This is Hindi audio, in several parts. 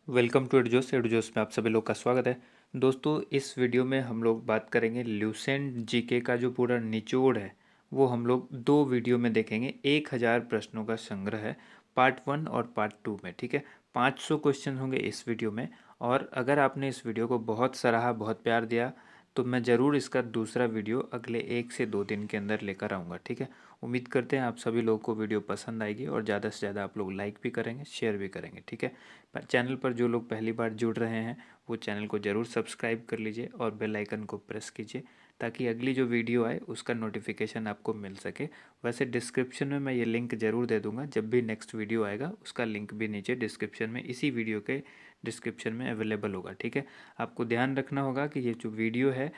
वेलकम टू एडुजोस में आप सभी लोग का स्वागत है। दोस्तों, इस वीडियो में हम लोग बात करेंगे ल्यूसेंट जीके का जो पूरा निचोड़ है वो हम लोग दो वीडियो में देखेंगे। 1000 प्रश्नों का संग्रह है पार्ट 1 और पार्ट 2 में। ठीक है, 500 क्वेश्चन होंगे इस वीडियो में। और अगर आपने इस वीडियो को बहुत सराहा, बहुत प्यार दिया, तो मैं ज़रूर इसका दूसरा वीडियो अगले 1 से 2 दिन के अंदर लेकर आऊँगा। ठीक है, उम्मीद करते हैं आप सभी लोगों को वीडियो पसंद आएगी और ज़्यादा से ज़्यादा आप लोग लाइक भी करेंगे, शेयर भी करेंगे। ठीक है, चैनल पर जो लोग पहली बार जुड़ रहे हैं वो चैनल को ज़रूर सब्सक्राइब कर लीजिए और बेल आइकन को प्रेस कीजिए ताकि अगली जो वीडियो आए उसका नोटिफिकेशन आपको मिल सके। वैसे डिस्क्रिप्शन में मैं ये लिंक ज़रूर दे दूंगा, जब भी नेक्स्ट वीडियो आएगा उसका लिंक भी नीचे डिस्क्रिप्शन में, इसी वीडियो के डिस्क्रिप्शन में अवेलेबल होगा। ठीक है, आपको ध्यान रखना होगा कि ये जो वीडियो है,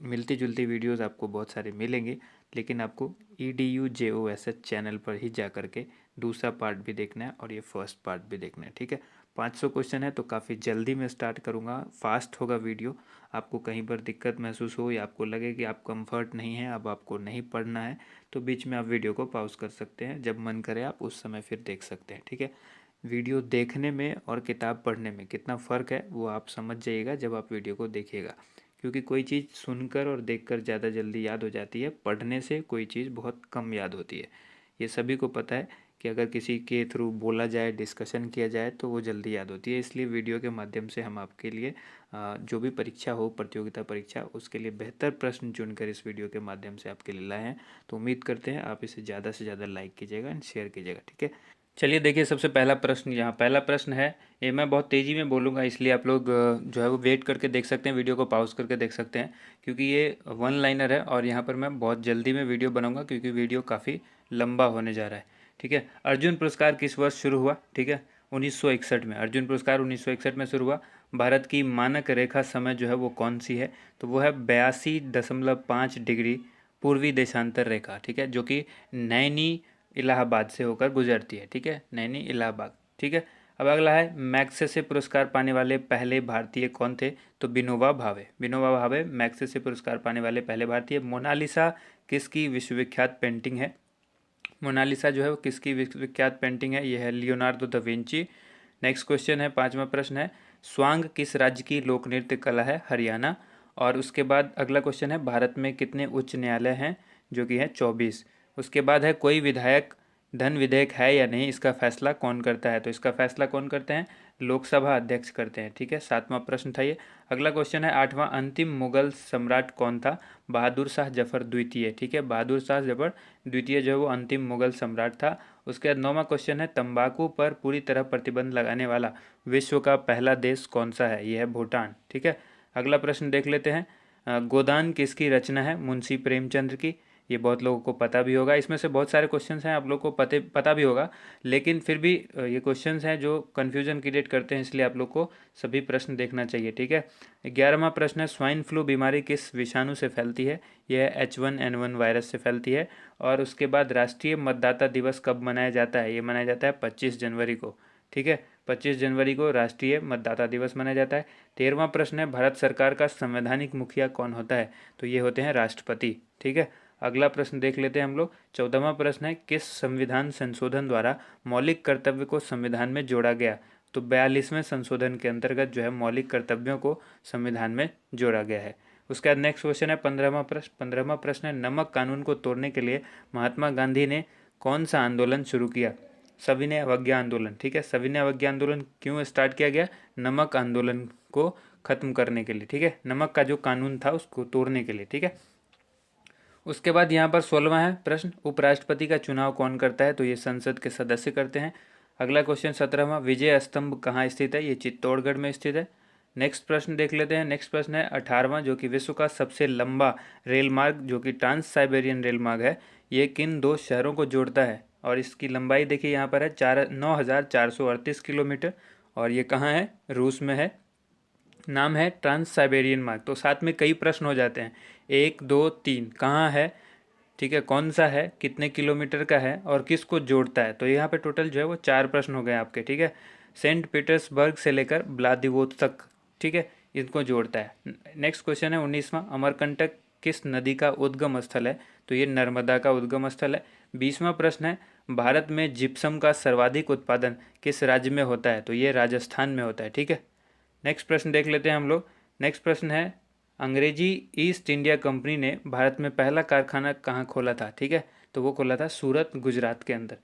मिलती जुलती वीडियोज़ आपको बहुत सारे मिलेंगे, लेकिन आपको EDUJOSH चैनल पर ही जा कर के दूसरा पार्ट भी देखना है और ये फर्स्ट पार्ट भी देखना है। ठीक है, 500 क्वेश्चन है तो काफ़ी जल्दी मैं स्टार्ट करूँगा, फास्ट होगा वीडियो। आपको कहीं पर दिक्कत महसूस हो या आपको लगे कि आप कंफर्ट नहीं है, अब आपको नहीं पढ़ना है, तो बीच में आप वीडियो को पॉज कर सकते हैं। जब मन करे आप उस समय फिर देख सकते हैं। ठीक है, वीडियो देखने में और किताब पढ़ने में कितना फ़र्क है वो आप समझ जाइएगा जब आप वीडियो को देखिएगा। क्योंकि कोई चीज़ सुनकर और देखकर ज़्यादा जल्दी याद हो जाती है, पढ़ने से कोई चीज़ बहुत कम याद होती है। ये सभी को पता है कि अगर किसी के थ्रू बोला जाए, डिस्कशन किया जाए तो वो जल्दी याद होती है। इसलिए वीडियो के माध्यम से हम आपके लिए जो भी परीक्षा हो, प्रतियोगिता परीक्षा, उसके लिए बेहतर प्रश्न चुनकर इस वीडियो के माध्यम से आपके लिए लाए हैं। तो उम्मीद करते हैं आप इसे ज़्यादा से ज़्यादा लाइक कीजिएगा एंड शेयर कीजिएगा। ठीक है, चलिए देखिए, सबसे पहला प्रश्न, यहाँ पहला प्रश्न है। ये मैं बहुत तेज़ी में बोलूँगा, इसलिए आप लोग जो है वो वेट करके देख सकते हैं, वीडियो को पॉज करके देख सकते हैं, क्योंकि ये वन लाइनर है और यहाँ पर मैं बहुत जल्दी में वीडियो बनाऊँगा क्योंकि वीडियो काफ़ी लंबा होने जा रहा है। ठीक है, अर्जुन पुरस्कार किस वर्ष शुरू हुआ? ठीक है, 1961 में। अर्जुन पुरस्कार 1961 में शुरू हुआ। भारत की मानक रेखा समय जो है वो कौन सी है? तो वो है 82.5 डिग्री पूर्वी देशांतर रेखा। ठीक है, जो कि नैनी इलाहाबाद से होकर गुजरती है। ठीक है, नैनी इलाहाबाद। ठीक है, अब अगला है, मैग्सेसे पुरस्कार पाने वाले पहले भारतीय कौन थे? तो विनोबा भावे। विनोबा भावे मैग्सेसे पुरस्कार पाने वाले पहले भारतीय। मोनालिसा किसकी विश्वविख्यात पेंटिंग है? मोनालिसा जो है वो किसकी विख्यात पेंटिंग है? यह है Leonardo da Vinci. Next question है, पांचवा प्रश्न है, स्वांग किस राज्य की लोक नृत्य कला है? हरियाणा। और उसके बाद अगला क्वेश्चन है, भारत में कितने उच्च न्यायालय हैं? जो कि है 24। उसके बाद है, कोई विधायक धन विधेयक है या नहीं, इसका फैसला कौन करता है? तो इसका फैसला कौन करते हैं? लोकसभा अध्यक्ष करते हैं। ठीक है, सातवां प्रश्न था ये। अगला क्वेश्चन है, आठवां, अंतिम मुगल सम्राट कौन था? बहादुर शाह जफर द्वितीय। ठीक है, बहादुर शाह जफर द्वितीय जो है वो अंतिम मुगल सम्राट था। उसके बाद नौवां क्वेश्चन है, तंबाकू पर पूरी तरह प्रतिबंध लगाने वाला विश्व का पहला देश कौन सा है? यह है भूटान। ठीक है, अगला प्रश्न देख लेते हैं, गोदान किसकी रचना है? मुंशी प्रेमचंद्र की। ये बहुत लोगों को पता भी होगा, इसमें से बहुत सारे क्वेश्चंस हैं आप लोग को पता भी होगा, लेकिन फिर भी ये क्वेश्चंस हैं जो कन्फ्यूजन क्रिएट करते हैं, इसलिए आप लोग को सभी प्रश्न देखना चाहिए। ठीक है, 11वां प्रश्न है, स्वाइन फ्लू बीमारी किस विषाणु से फैलती है? यह H1N1 वायरस से फैलती है। और उसके बाद राष्ट्रीय मतदाता दिवस कब मनाया जाता है? ये मनाया जाता है 25 जनवरी को। ठीक है, 25 जनवरी को राष्ट्रीय मतदाता दिवस मनाया जाता है। 13वां प्रश्न है, भारत सरकार का संवैधानिक मुखिया कौन होता है? तो ये होते हैं राष्ट्रपति। ठीक है, अगला प्रश्न देख लेते हैं हम लोग। 14वां प्रश्न है, किस संविधान संशोधन द्वारा मौलिक कर्तव्य को संविधान में जोड़ा गया? तो 42वें संशोधन के अंतर्गत जो है मौलिक कर्तव्यों को संविधान में जोड़ा गया है। उसके बाद नेक्स्ट क्वेश्चन है, 15वां प्रश्न है, नमक कानून को तोड़ने के लिए महात्मा गांधी ने कौन सा आंदोलन शुरू किया? सविनय अवज्ञा आंदोलन। ठीक है, सविनय अवज्ञा आंदोलन क्यों स्टार्ट किया गया? नमक आंदोलन को खत्म करने के लिए। ठीक है, नमक का जो कानून था उसको तोड़ने के लिए। ठीक है, उसके बाद यहाँ पर 16वां है प्रश्न, उपराष्ट्रपति का चुनाव कौन करता है? तो ये संसद के सदस्य करते हैं। अगला क्वेश्चन 17वां, विजय स्तंभ कहाँ स्थित है? ये चित्तौड़गढ़ में स्थित है। नेक्स्ट प्रश्न देख लेते हैं। नेक्स्ट प्रश्न है 18वां, जो कि विश्व का सबसे लंबा रेल मार्ग जो कि ट्रांस साइबेरियन रेल मार्ग है, ये किन दो शहरों को जोड़ता है? और इसकी लंबाई देखिए यहाँ पर है 9,438 किलोमीटर, और ये कहाँ है? रूस में है। नाम है ट्रांस साइबेरियन मार्ग। तो साथ में कई प्रश्न हो जाते हैं, 1 2 3 कहाँ है? ठीक है, कौन सा है, कितने किलोमीटर का है और किसको जोड़ता है? तो यहाँ पे टोटल जो है वो 4 प्रश्न हो गए आपके। ठीक है, सेंट पीटर्सबर्ग से लेकर व्लादिवोस्तोक, ठीक है, इनको जोड़ता है। नेक्स्ट क्वेश्चन है 19वां, अमरकंटक किस नदी का उद्गम स्थल है? तो ये नर्मदा का उद्गम स्थल है। 20वां प्रश्न है, भारत में जिप्सम का सर्वाधिक उत्पादन किस राज्य में होता है? तो ये राजस्थान में होता है। ठीक है, नेक्स्ट प्रश्न देख लेते हैं हम लोग। नेक्स्ट प्रश्न है, अंग्रेजी ईस्ट इंडिया कंपनी ने भारत में पहला कारखाना कहाँ खोला था? ठीक है, तो वो खोला था सूरत, गुजरात के अंदर।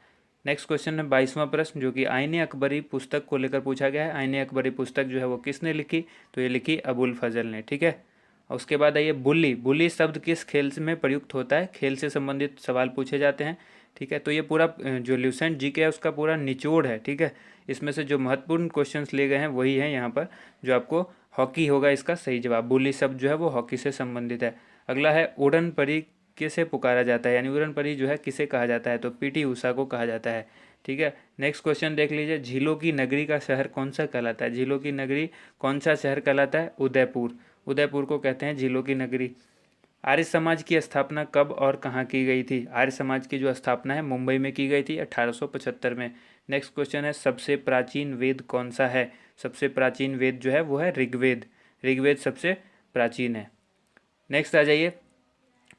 नेक्स्ट क्वेश्चन है 22वां प्रश्न, जो कि आईने अकबरी पुस्तक को लेकर पूछा गया है। आईने अकबरी पुस्तक जो है वो किसने लिखी? तो ये लिखी अबुल फजल ने। ठीक है, और उसके बाद आइए बुल्ली। बुल्ली शब्द किस खेल में प्रयुक्त होता है? खेल से संबंधित सवाल पूछे जाते हैं। ठीक है, तो ये पूरा जो ल्यूसेंट जीके है उसका पूरा निचोड़ है। ठीक है, इसमें से जो महत्वपूर्ण क्वेश्चंस लिए गए हैं वही हैं यहाँ पर। जो आपको हॉकी होगा इसका सही जवाब। बुल्ली शब्द जो है वो हॉकी से संबंधित है। अगला है उड़न परी किसे पुकारा जाता है, यानी उड़न परी जो है किसे कहा जाता है? तो पीटी उषा को कहा जाता है। ठीक है, नेक्स्ट क्वेश्चन देख लीजिए, झीलों की नगरी का शहर कौन सा कहलाता है? झीलों की नगरी कौन सा शहर कहलाता है? उदयपुर। उदयपुर को कहते हैं झीलों की नगरी। आर्य समाज की स्थापना कब और कहाँ की गई थी? आर्य समाज की जो स्थापना है मुंबई में की गई थी 1875 में। नेक्स्ट क्वेश्चन है, सबसे प्राचीन वेद कौन सा है? सबसे प्राचीन वेद जो है वो है ऋग्वेद। ऋग्वेद सबसे प्राचीन है। नेक्स्ट आ जाइए,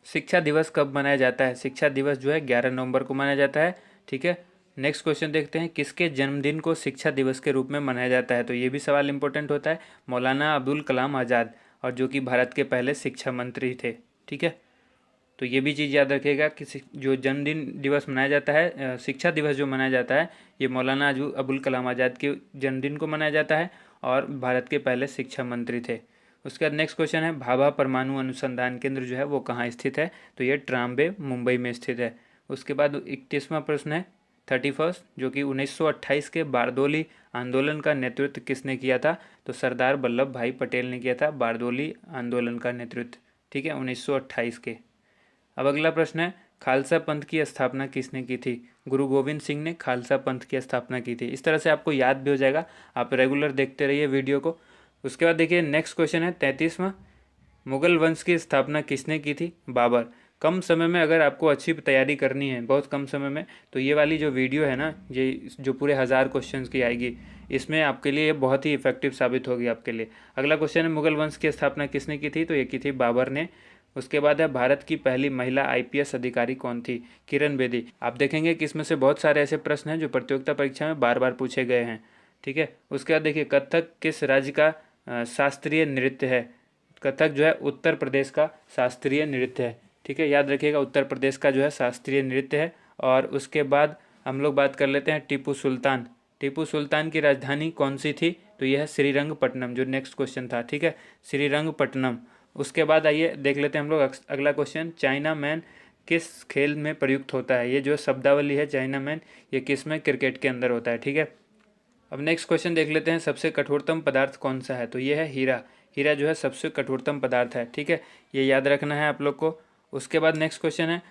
शिक्षा दिवस कब मनाया जाता है? शिक्षा दिवस जो है 11 नवंबर को मनाया जाता है। ठीक है, नेक्स्ट क्वेश्चन देखते हैं, किसके जन्मदिन को शिक्षा दिवस के रूप में मनाया जाता है? तो ये भी सवाल इंपॉर्टेंट होता है। मौलाना अबुल कलाम आज़ाद, और जो कि भारत के पहले शिक्षा मंत्री थे। ठीक है, तो ये भी चीज़ याद रखिएगा कि जो जन्मदिन दिवस मनाया जाता है, शिक्षा दिवस जो मनाया जाता है, ये मौलाना अबुल कलाम आज़ाद के जन्मदिन को मनाया जाता है और भारत के पहले शिक्षा मंत्री थे। उसके बाद नेक्स्ट क्वेश्चन है, भाभा परमाणु अनुसंधान केंद्र जो है वो कहाँ स्थित है? तो ये ट्राम्बे, मुंबई में स्थित है। उसके बाद 31वां प्रश्न है 31, जो कि 1928 के बारदोली आंदोलन का नेतृत्व किसने किया था? तो सरदार वल्लभ भाई पटेल ने किया था बारदोली आंदोलन का नेतृत्व। ठीक है, 1928 के। अब अगला प्रश्न है, खालसा पंथ की स्थापना किसने की थी? गुरु गोविंद सिंह ने खालसा पंथ की स्थापना की थी। इस तरह से आपको याद भी हो जाएगा, आप रेगुलर देखते रहिए वीडियो को। उसके बाद देखिए नेक्स्ट क्वेश्चन है 33वां, मुगल वंश की स्थापना किसने की थी? बाबर। कम समय में अगर आपको अच्छी तैयारी करनी है, बहुत कम समय में, तो ये वाली जो वीडियो है ना, ये जो पूरे 1000 क्वेश्चंस की आएगी, इसमें आपके लिए बहुत ही इफेक्टिव साबित होगी आपके लिए। अगला क्वेश्चन है, मुगल वंश की स्थापना किसने की थी? तो ये की थी बाबर ने। उसके बाद है, भारत की पहली महिला आईपीएस अधिकारी कौन थी? किरण बेदी। आप देखेंगे कि इसमें से बहुत सारे ऐसे प्रश्न हैं जो प्रतियोगिता परीक्षा में बार बार पूछे गए हैं। ठीक है, उसके बाद देखिए, कथक किस राज्य का शास्त्रीय नृत्य है? कथक जो है उत्तर प्रदेश का शास्त्रीय नृत्य है। ठीक है, याद रखिएगा, उत्तर प्रदेश का जो है शास्त्रीय नृत्य है। और उसके बाद हम लोग बात कर लेते हैं टीपू सुल्तान। टीपू सुल्तान की राजधानी कौन सी थी? तो यह है श्रीरंगपट्टनम, जो नेक्स्ट क्वेश्चन था। ठीक है, श्रीरंगपट्टनम। उसके बाद आइए देख लेते हैं हम लोग अगला क्वेश्चन, चाइना मैन किस खेल में प्रयुक्त होता है? ये जो शब्दावली है चाइना मैन, ये किस में? क्रिकेट के अंदर होता है। ठीक है, अब नेक्स्ट क्वेश्चन देख लेते हैं, सबसे कठोरतम पदार्थ कौन सा है? तो ये है हीरा। हीरा जो है सबसे कठोरतम पदार्थ है। ठीक है, ये याद रखना है आप लोग को। उसके बाद नेक्स्ट क्वेश्चन है,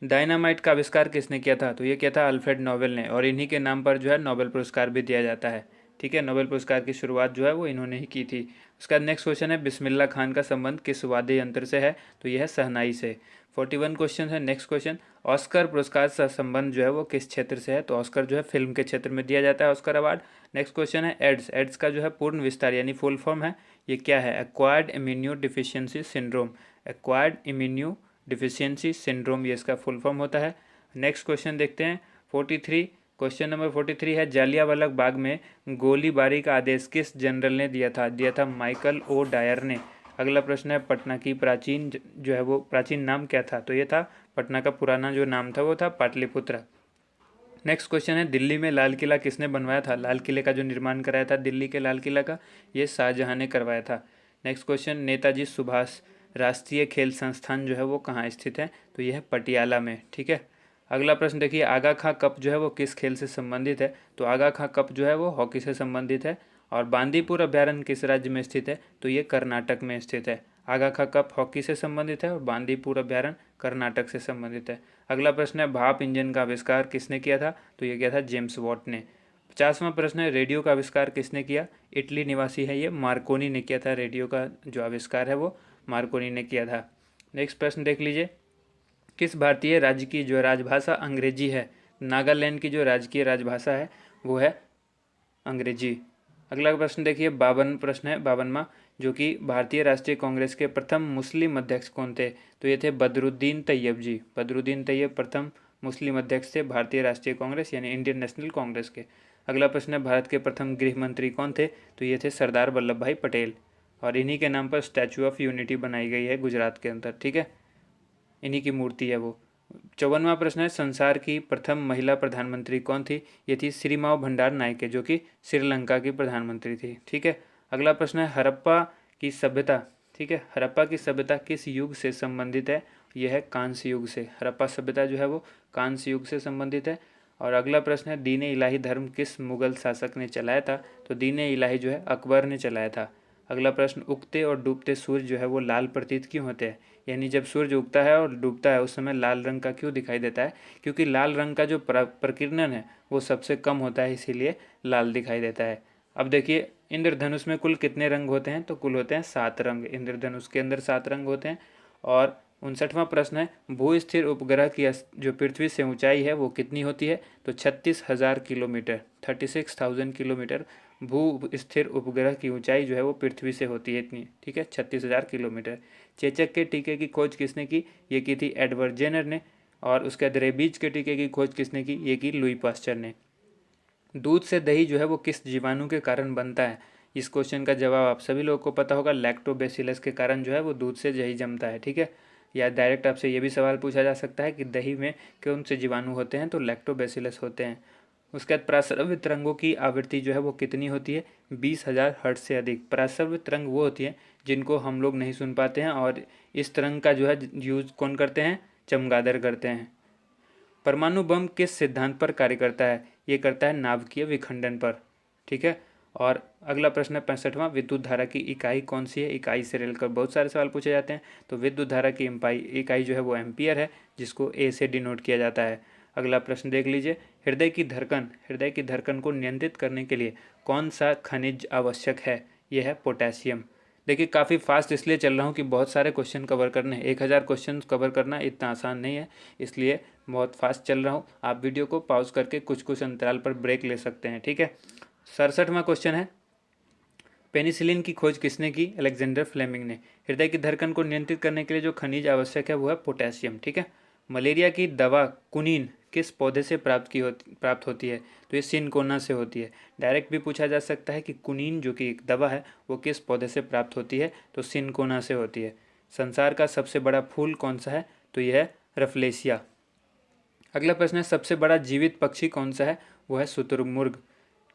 डायनामाइट का आविष्कार किसने किया था? तो ये किया था अल्फ्रेड नोबेल ने, और इन्हीं के नाम पर जो है नोबेल पुरस्कार भी दिया जाता है। ठीक है, नोबेल पुरस्कार की शुरुआत जो है वो इन्होंने ही की थी। उसका नेक्स्ट क्वेश्चन है, बिस्मिल्लाह खान का संबंध किस वाद्य यंत्र से है? तो यह है शहनाई से। 41 क्वेश्चन है। नेक्स्ट क्वेश्चन, ऑस्कर पुरस्कार से संबंध जो है वो किस क्षेत्र से है? तो ऑस्कर जो है फिल्म के क्षेत्र में दिया जाता है, ऑस्कर अवार्ड। नेक्स्ट क्वेश्चन है, एड्स। एड्स का जो है पूर्ण विस्तार यानी फुल फॉर्म है, ये क्या है? Acquired immuno deficiency syndrome. Acquired immuno deficiency syndrome, ये इसका फुल फॉर्म होता है। नेक्स्ट क्वेश्चन देखते हैं 43। क्वेश्चन नंबर 43 है, जालियांवाला बाग में गोलीबारी का आदेश किस जनरल ने दिया था? दिया था माइकल ओ डायर ने। अगला प्रश्न है, पटना की प्राचीन जो है वो प्राचीन नाम क्या था? तो ये था, पटना का पुराना जो नाम था वो था पाटलिपुत्र। नेक्स्ट क्वेश्चन है, दिल्ली में लाल किला किसने बनवाया था? लाल किले का जो निर्माण कराया था दिल्ली के लाल किला का, ये शाहजहां ने करवाया था। नेक्स्ट क्वेश्चन, नेताजी सुभाष राष्ट्रीय खेल संस्थान जो है वो कहाँ स्थित है? तो यह है पटियाला में। ठीक है, अगला प्रश्न देखिए, आगा खां कप जो है वो किस खेल से संबंधित है? तो आगा खां कप जो है वो हॉकी से संबंधित है। और बांदीपुर अभ्यारण्य किस राज्य में स्थित है? तो ये कर्नाटक में स्थित है। आगा खां कप हॉकी से संबंधित है और बांदीपुर अभ्यारण्य कर्नाटक से संबंधित है। अगला प्रश्न है, भाप इंजन का आविष्कार किसने किया था? तो ये किया था जेम्स वॉट ने। 50वां प्रश्न है, रेडियो का आविष्कार किसने किया? इटली निवासी है ये, मार्कोनी ने किया था। रेडियो का जो आविष्कार है वो मार्कोनी ने किया था। नेक्स्ट प्रश्न देख लीजिए, किस भारतीय राज्य की जो राजभाषा अंग्रेजी है? नागालैंड की जो राजकीय राजभाषा है वो है अंग्रेजी। अगला प्रश्न देखिए, 52 प्रश्न है, 52वां, जो कि भारतीय राष्ट्रीय कांग्रेस के प्रथम मुस्लिम अध्यक्ष कौन थे? तो ये थे बदरुद्दीन तैयब जी। बदरुद्दीन तैयब प्रथम मुस्लिम अध्यक्ष थे भारतीय राष्ट्रीय कांग्रेस यानी इंडियन नेशनल कांग्रेस के। अगला प्रश्न है भारत के प्रथम गृह मंत्री कौन थे, तो ये थे सरदार वल्लभ भाई पटेल, और इन्हीं के नाम पर स्टैचू ऑफ यूनिटी बनाई गई है गुजरात के अंदर, ठीक है, इन्हीं की मूर्ति है वो। 54वां प्रश्न है संसार की प्रथम महिला प्रधानमंत्री कौन थी, ये थी श्रीमाव भंडार नायके जो कि श्रीलंका की प्रधानमंत्री थी, ठीक है। अगला प्रश्न है हड़प्पा की सभ्यता, ठीक है, हड़प्पा की सभ्यता किस युग से संबंधित है, यह है कांस्य युग से। हड़प्पा सभ्यता जो है वो कांस्य युग से संबंधित है। और अगला प्रश्न है दीन इलाही धर्म किस मुगल शासक ने चलाया था, तो दीन इलाही जो है अकबर ने चलाया था। अगला प्रश्न उगते और डूबते सूर्य जो है वो लाल प्रतीत क्यों होते हैं, यानी जब सूर्य उगता है और डूबता है उस समय लाल रंग का क्यों दिखाई देता है, क्योंकि लाल रंग का जो प्रकीर्णन है वो सबसे कम होता है, इसीलिए लाल दिखाई देता है। अब देखिए इंद्रधनुष में कुल कितने रंग होते हैं, तो कुल होते हैं 7 रंग, इंद्रधनुष के अंदर 7 रंग होते हैं। और 59वां प्रश्न है भू स्थिर उपग्रह की जो पृथ्वी से ऊंचाई है वो कितनी होती है, तो 36,000 किलोमीटर, 36,000 किलोमीटर भू स्थिर उपग्रह की ऊंचाई जो है वो पृथ्वी से होती है इतनी, ठीक है, 36,000 किलोमीटर। चेचक के टीके की खोज किसने की, ये की थी एडवर्ड जेनर ने। और उसके बाद रेबीज के टीके की खोज किसने की, ये की लुई पास्चर ने। दूध से दही जो है वो किस जीवाणु के कारण बनता है, इस क्वेश्चन का जवाब आप सभी लोगों को पता होगा, लैक्टोबैसिलस के कारण जो है वो दूध से दही जमता है, ठीक है। या डायरेक्ट आपसे ये भी सवाल पूछा जा सकता है कि दही में कौन से जीवाणु होते हैं, तो लैक्टोबैसिलस होते हैं। उसके बाद प्रासरव्य तरंगों की आवृत्ति जो है वो कितनी होती है, 20,000 हर्ट्ज से अधिक। प्रासरव्य तरंग वो होती है जिनको हम लोग नहीं सुन पाते हैं, और इस तरंग का जो है यूज कौन करते हैं, चमगादड़ करते हैं। परमाणु बम किस सिद्धांत पर कार्य करता है, ये करता है नाभिकीय विखंडन पर, ठीक है। और अगला प्रश्न है 65वां विद्युत धारा की इकाई कौन सी है, इकाई से रेलकर बहुत सारे सवाल पूछे जाते हैं। तो विद्युत धारा की इकाई जो है वो एम्पियर है, जिसको ए से डिनोट किया जाता है। अगला प्रश्न देख लीजिए हृदय की धड़कन को नियंत्रित करने के लिए कौन सा खनिज आवश्यक है, यह है पोटेशियम। देखिए काफ़ी फास्ट इसलिए चल रहा हूँ कि बहुत सारे क्वेश्चन कवर करने हैं, 1000 क्वेश्चन कवर करना इतना आसान नहीं है, इसलिए बहुत फास्ट चल रहा हूँ। आप वीडियो को पॉज करके कुछ कुछ अंतराल पर ब्रेक ले सकते हैं, ठीक है। 67वां क्वेश्चन है पेनिसिलिन की खोज किसने की, अलेक्जेंडर फ्लेमिंग ने। हृदय की धड़कन को नियंत्रित करने के लिए जो खनिज आवश्यक है वो है पोटेशियम, ठीक है। मलेरिया की दवा कुनीन किस पौधे से प्राप्त होती है, तो ये सिनकोना से होती है। डायरेक्ट भी पूछा जा सकता है कि कुनीन जो कि एक दवा है वो किस पौधे से प्राप्त होती है, तो सिनकोना से होती है। संसार का सबसे बड़ा फूल कौन सा है, तो यह है रफलेसिया। अगला प्रश्न है सबसे बड़ा जीवित पक्षी कौन सा है, वो है शुतुरमुर्ग,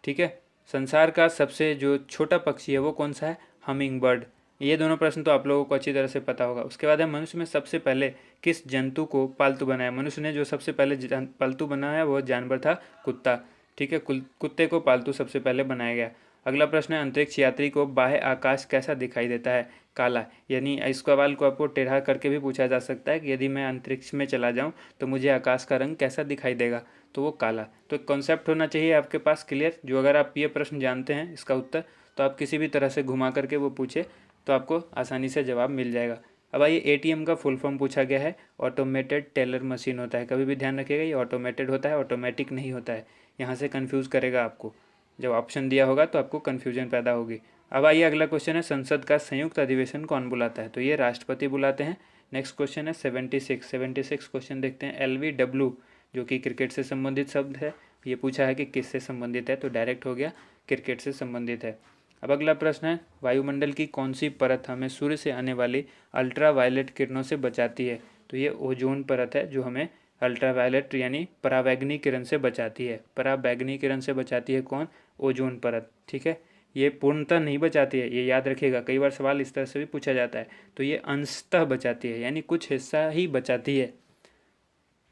ठीक है। संसार का सबसे जो छोटा पक्षी है वो कौन सा है, हमिंग बर्ड। ये दोनों प्रश्न तो आप लोगों को अच्छी तरह से पता होगा। उसके बाद है मनुष्य में सबसे पहले किस जंतु को पालतू बनाया, मनुष्य ने जो सबसे पहले पालतू बनाया वो जानवर था कुत्ता, ठीक है, कुत्ते को पालतू सबसे पहले बनाया गया। अगला प्रश्न है अंतरिक्ष यात्री को बाह्य आकाश कैसा दिखाई देता है, काला। यानी इस सवाल को आपको टेढ़ा करके भी पूछा जा सकता है कि यदि मैं अंतरिक्ष में चला जाऊं तो मुझे आकाश का रंग कैसा दिखाई देगा, तो वो काला। तो एक कॉन्सेप्ट होना चाहिए आपके पास क्लियर, जो अगर आप ये प्रश्न जानते हैं इसका उत्तर, तो आप किसी भी तरह से घुमा करके वो पूछे तो आपको आसानी से जवाब मिल जाएगा। अब आइए एटीएम का फुल फॉर्म पूछा गया है, ऑटोमेटेड टेलर मशीन होता है। कभी भी ध्यान रखिएगा ये ऑटोमेटेड होता है, ऑटोमेटिक नहीं होता है। यहाँ से कन्फ्यूज़ करेगा आपको, जब ऑप्शन दिया होगा तो आपको कन्फ्यूजन पैदा होगी। अब आइए अगला क्वेश्चन है संसद का संयुक्त अधिवेशन कौन बुलाता है, तो ये राष्ट्रपति बुलाते हैं। नेक्स्ट क्वेश्चन है 76 क्वेश्चन देखते हैं। LBW जो कि क्रिकेट से संबंधित शब्द है, ये पूछा है कि किससे संबंधित है, तो डायरेक्ट हो गया क्रिकेट से संबंधित है। अब अगला प्रश्न है वायुमंडल की कौन सी परत हमें सूर्य से आने वाली अल्ट्रा वायलेट किरणों से बचाती है, तो ये ओजोन परत है जो हमें अल्ट्रा वायलेट यानी पराबैंगनी किरण से बचाती है। पराबैंगनी किरण से बचाती है कौन, ओजोन परत, ठीक है। ये पूर्णतः नहीं बचाती है, ये याद रखिएगा, कई बार सवाल इस तरह से भी पूछा जाता है। तो ये अंशतः बचाती है, यानी कुछ हिस्सा ही बचाती है।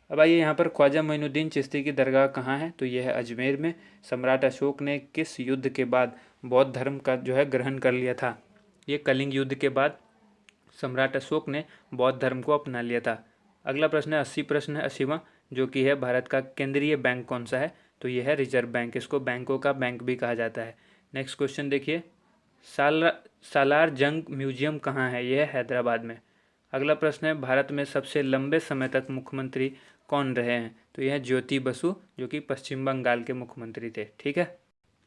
अब आइए यहाँ पर ख्वाजा मोइनुद्दीन चिश्ती की दरगाह कहाँ है, तो यह है अजमेर में। सम्राट अशोक ने किस युद्ध के बाद बौद्ध धर्म का जो है ग्रहण कर लिया था, ये कलिंग युद्ध के बाद सम्राट अशोक ने बौद्ध धर्म को अपना लिया था। अगला प्रश्न है 80 प्रश्न है 80वां, जो कि है भारत का केंद्रीय बैंक कौन सा है, तो यह है रिजर्व बैंक, इसको बैंकों का बैंक भी कहा जाता है। नेक्स्ट क्वेश्चन देखिए सालार जंग म्यूजियम कहाँ है, यह है हैदराबाद में। अगला प्रश्न है भारत में सबसे लंबे समय तक मुख्यमंत्री कौन रहे हैं, तो यह ज्योति बसु जो कि पश्चिम बंगाल के मुख्यमंत्री थे, ठीक है।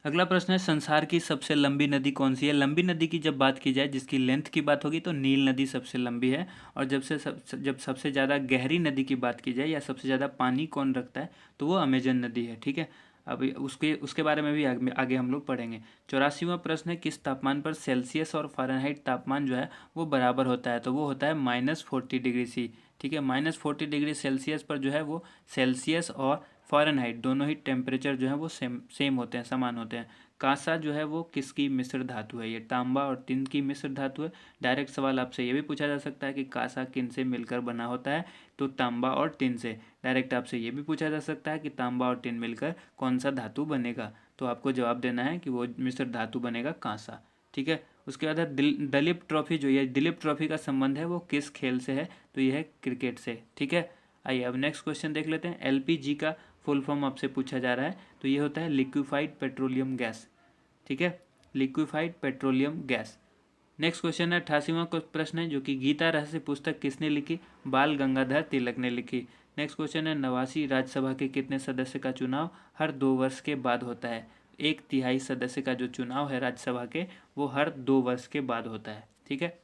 अगला प्रश्न है, संसार की सबसे लंबी नदी कौन सी है? लंबी नदी की जब बात की जाए, जिसकी लेंथ की बात होगी, तो नील नदी सबसे लंबी है। और जब सबसे ज़्यादा गहरी नदी की बात की जाए या सबसे ज़्यादा पानी कौन रखता है, तो वो अमेजन नदी है। ठीक है, अब उसके उसके बारे में भी आगे हम लोग पढ़ेंगे। 84वां प्रश्न है, किस तापमान पर सेल्सियस और फ़ारेनहाइट तापमान जो है वो बराबर होता है? तो वो होता है -40 डिग्री C। ठीक है, -40 डिग्री सेल्सियस पर जो है वो सेल्सियस और फ़ारेनहाइट दोनों ही टेम्परेचर जो है वो सेम होते हैं, समान होते हैं। कांसा जो है वो किसकी मिश्र धातु है? ये तांबा और टिन की मिश्र धातु है। डायरेक्ट सवाल आपसे ये भी पूछा जा सकता है कि कांसा किन से मिलकर बना होता है? तो तांबा और टिन से। डायरेक्ट आपसे ये भी पूछा जा सकता है कि तांबा और टिन मिलकर कौन सा धातु बनेगा? तो आपको जवाब देना है कि वो मिश्र धातु बनेगा कांसा। ठीक है, उसके बाद है दलीप ट्रॉफी। जो ये दिलीप ट्रॉफी का संबंध है वो किस खेल से है? तो यह है क्रिकेट से। ठीक है, आइए अब नेक्स्ट क्वेश्चन देख लेते हैं। एलपीजी का फुल फॉर्म आपसे पूछा जा रहा है, तो ये होता है लिक्विफाइड पेट्रोलियम गैस। ठीक है, liquefied petroleum gas. Next question है, 88वां प्रश्न है, जो कि गीता रहस्य पुस्तक किसने लिखी? बाल गंगाधर तिलक ने लिखी। नेक्स्ट क्वेश्चन है, 89वीं राज्यसभा के कितने सदस्य का चुनाव हर 2 वर्ष के बाद होता है? 1/3 सदस्य का जो चुनाव है राज्यसभा के, वो हर 2 वर्ष के बाद होता है। ठीक है,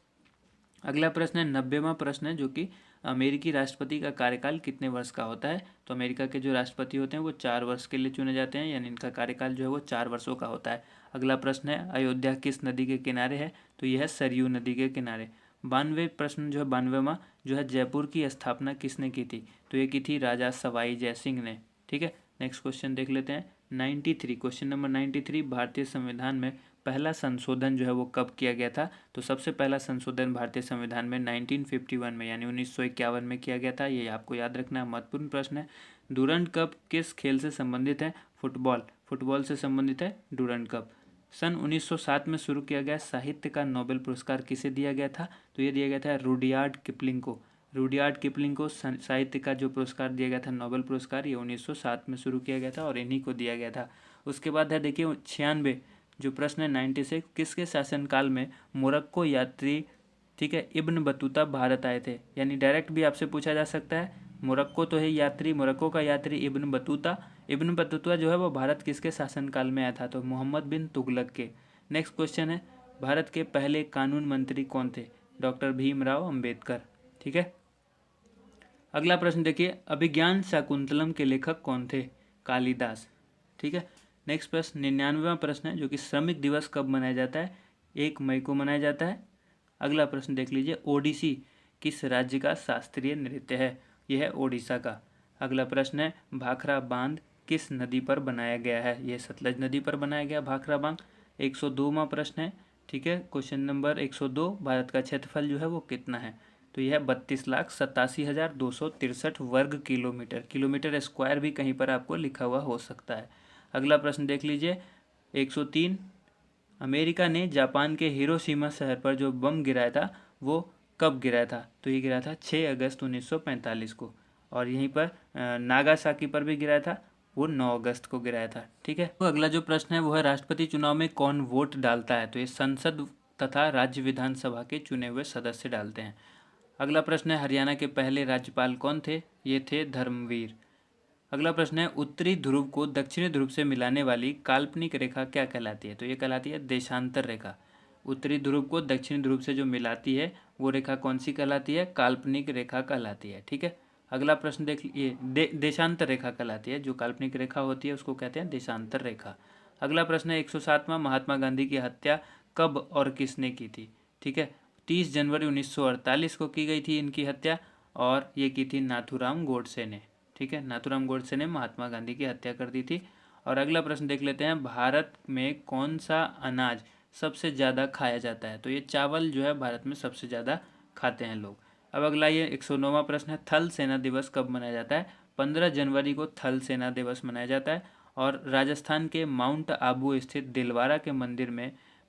अगला प्रश्न है, 90वां प्रश्न है, जो कि अमेरिकी राष्ट्रपति का कार्यकाल कितने वर्ष का होता है? तो अमेरिका के जो राष्ट्रपति होते हैं वो 4 वर्ष के लिए चुने जाते हैं, यानी इनका कार्यकाल जो है वो 4 वर्षों का होता है। अगला प्रश्न है, अयोध्या किस नदी के किनारे है? तो यह है सरयू नदी के किनारे। 92 प्रश्न जो है, 92वां जो है, जयपुर की स्थापना किसने की थी? तो ये की थी राजा सवाई जय सिंह ने। ठीक है, नेक्स्ट क्वेश्चन देख लेते हैं। 93, क्वेश्चन नंबर 93, भारतीय संविधान में पहला संशोधन जो है वो कब किया गया था? तो सबसे पहला संशोधन भारतीय संविधान में 1951 में, यानी 1951 में किया गया था। ये आपको याद रखना महत्वपूर्ण प्रश्न है। डूरंड कप किस खेल से संबंधित है? फुटबॉल से संबंधित है डूरंड कप। सन 1907 में शुरू किया गया साहित्य का नोबेल पुरस्कार किसे दिया गया था? तो ये दिया गया था रुडयार्ड किपलिंग को। रुडयार्ड किपलिंग को साहित्य का जो पुरस्कार दिया गया था, नोबेल पुरस्कार, ये 1907 में शुरू किया गया था और इन्हीं को दिया गया था। उसके बाद है देखिए 96, जो प्रश्न है 96, किसके शासनकाल में मोरक्को यात्री, ठीक है, इब्न बतूता भारत आए थे? यानी डायरेक्ट भी आपसे पूछा जा सकता है। मोरक्को तो है यात्री, मोरक्को का यात्री इब्न बतूता जो है वो भारत किसके शासनकाल में आया था? तो मोहम्मद बिन तुगलक के। नेक्स्ट क्वेश्चन है, भारत के पहले कानून मंत्री कौन थे? डॉक्टर भीमराव अंबेडकर। ठीक है, अगला प्रश्न देखिए, अभिज्ञान शाकुंतलम के लेखक कौन थे? कालिदास। ठीक है, नेक्स्ट प्रश्न 99वां प्रश्न है, जो कि श्रमिक दिवस कब मनाया जाता है? 1 मई को मनाया जाता है। अगला प्रश्न देख लीजिए, ओडिसी किस राज्य का शास्त्रीय नृत्य है? यह है ओडिशा का। अगला प्रश्न है, भाखड़ा बांध किस नदी पर बनाया गया है? यह सतलज नदी पर बनाया गया भाखड़ा बांध। 102वां प्रश्न है, ठीक है, क्वेश्चन नंबर 102, भारत का क्षेत्रफल जो है वो कितना है? तो यह 32,87,263 वर्ग किलोमीटर। किलोमीटर स्क्वायर भी कहीं पर आपको लिखा हुआ हो सकता है। अगला प्रश्न देख लीजिए, 103, अमेरिका ने जापान के हिरोशिमा शहर पर जो बम गिराया था वो कब गिराया था? तो ये गिराया था 6 अगस्त 1945 को। और यहीं पर नागासाकी पर भी गिराया था, वो 9 अगस्त को गिराया था। ठीक है, तो अगला जो प्रश्न है वो है, राष्ट्रपति चुनाव में कौन वोट डालता है? तो ये संसद तथा राज्य विधानसभा के चुने हुए सदस्य डालते हैं। अगला प्रश्न है, हरियाणा के पहले राज्यपाल कौन थे? ये थे धर्मवीर। अगला प्रश्न है, उत्तरी ध्रुव को दक्षिणी ध्रुव से मिलाने वाली काल्पनिक रेखा क्या कहलाती है? तो ये कहलाती है देशांतर रेखा। उत्तरी ध्रुव को दक्षिणी ध्रुव से जो मिलाती है वो रेखा कौन सी कहलाती है? काल्पनिक रेखा कहलाती है। ठीक है, अगला प्रश्न देख लीजिए, देशांतर रेखा कहलाती है। जो काल्पनिक रेखा होती है उसको कहते हैं देशांतर रेखा। अगला प्रश्न है, 107वां, महात्मा गांधी की हत्या कब और किसने की थी? ठीक है, 30 जनवरी 1948 को की गई थी इनकी हत्या, और ये की थी नाथूराम गोडसे ने। ठीक है, नाथूराम गोडसे ने महात्मा गांधी की हत्या कर दी थी। और अगला प्रश्न देख लेते हैं, भारत में कौन सा अनाज सबसे ज़्यादा खाया जाता है? तो ये चावल जो है भारत में सबसे ज़्यादा खाते हैं लोग। अब अगला ये 109वां प्रश्न है, थल सेना दिवस कब मनाया जाता है? 15 जनवरी को थल सेना दिवस मनाया जाता है। और राजस्थान के माउंट आबू स्थित दिलवारा के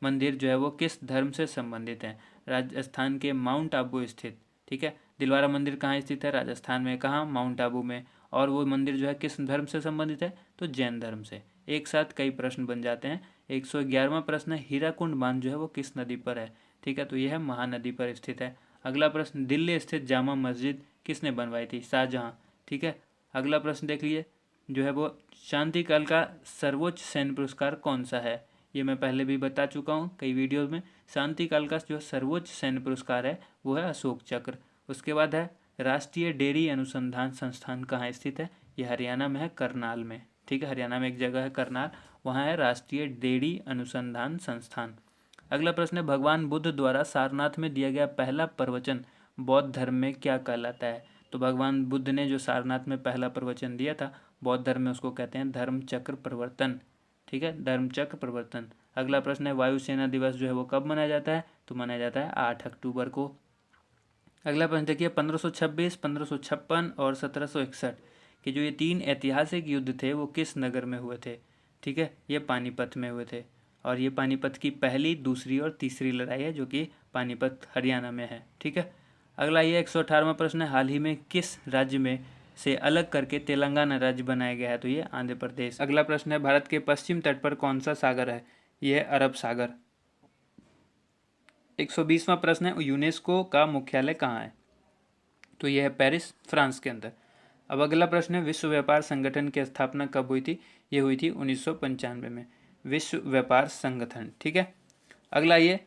मंदिर जो है वो किस धर्म से संबंधित है? राजस्थान के माउंट आबू स्थित, ठीक है, दिलवारा मंदिर कहाँ स्थित है? राजस्थान में। कहाँ? माउंट आबू में। और वो मंदिर जो है किस धर्म से संबंधित है? तो जैन धर्म से। एक साथ कई प्रश्न बन जाते हैं। 111वां प्रश्न है, हीराकुंड बांध जो है वो किस नदी पर है? ठीक है, तो यह है महानदी पर स्थित है। अगला प्रश्न, दिल्ली स्थित जामा मस्जिद किसने बनवाई थी? शाहजहाँ। ठीक है, अगला प्रश्न देख लीजिए, जो है वो शांति काल का सर्वोच्च सैन्य पुरस्कार कौन सा है? ये मैं पहले भी बता चुका हूँ कई वीडियो में। शांति काल का जो सर्वोच्च सैन्य पुरस्कार है वो है अशोक चक्र। उसके बाद है राष्ट्रीय डेयरी अनुसंधान संस्थान कहाँ स्थित है? ये हरियाणा में है, करनाल में। ठीक है, हरियाणा में एक जगह है करनाल, वहाँ है राष्ट्रीय डेयरी अनुसंधान संस्थान। अगला प्रश्न है भगवान बुद्ध द्वारा सारनाथ में दिया गया पहला प्रवचन बौद्ध धर्म में क्या कहलाता है? तो भगवान बुद्ध ने जो सारनाथ में पहला प्रवचन दिया था बौद्ध धर्म में, उसको कहते हैं धर्म चक्र प्रवर्तन। ठीक है, धर्म चक्र प्रवर्तन। अगला प्रश्न है वायुसेना दिवस जो है वो कब मनाया जाता है? तो मनाया जाता है 8 अक्टूबर को। अगला प्रश्न देखिए 1526, 1556 और 1761 के जो ये 3 ऐतिहासिक युद्ध थे वो किस नगर में हुए थे? ठीक है, ये पानीपत में हुए थे। और ये पानीपत की पहली, दूसरी और तीसरी लड़ाई है जो कि पानीपत हरियाणा में है। ठीक है, अगला ये 118वां प्रश्न है हाल ही में किस राज्य में से अलग करके तेलंगाना राज्य बनाया गया है? तो ये आंध्र प्रदेश। अगला प्रश्न है भारत के पश्चिम तट पर कौन सा सागर है? यह है अरब सागर। 120वां प्रश्न है यूनेस्को का मुख्यालय कहाँ है? तो यह है पेरिस, फ्रांस के अंदर। अब अगला प्रश्न है विश्व व्यापार संगठन की स्थापना कब हुई थी? ये हुई थी 1995 में, विश्व व्यापार संगठन। ठीक है, अगला ये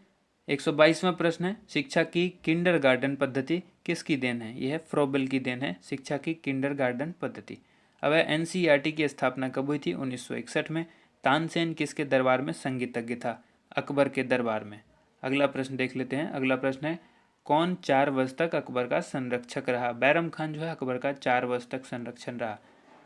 122वां प्रश्न है शिक्षा की किंडरगार्टन पद्धति किसकी देन है? यह है फ्रोबेल की देन है, शिक्षा की किंडरगार्टन पद्धति। अब है एनसीईआरटी की स्थापना कब हुई थी? 1961 में। तानसेन किसके दरबार में संगीतज्ञ था? अकबर के दरबार में। अगला प्रश्न देख लेते हैं। अगला प्रश्न है कौन 4 वर्ष तक अकबर का संरक्षक रहा? बैरम खान जो है अकबर का 4 वर्ष तक संरक्षण रहा।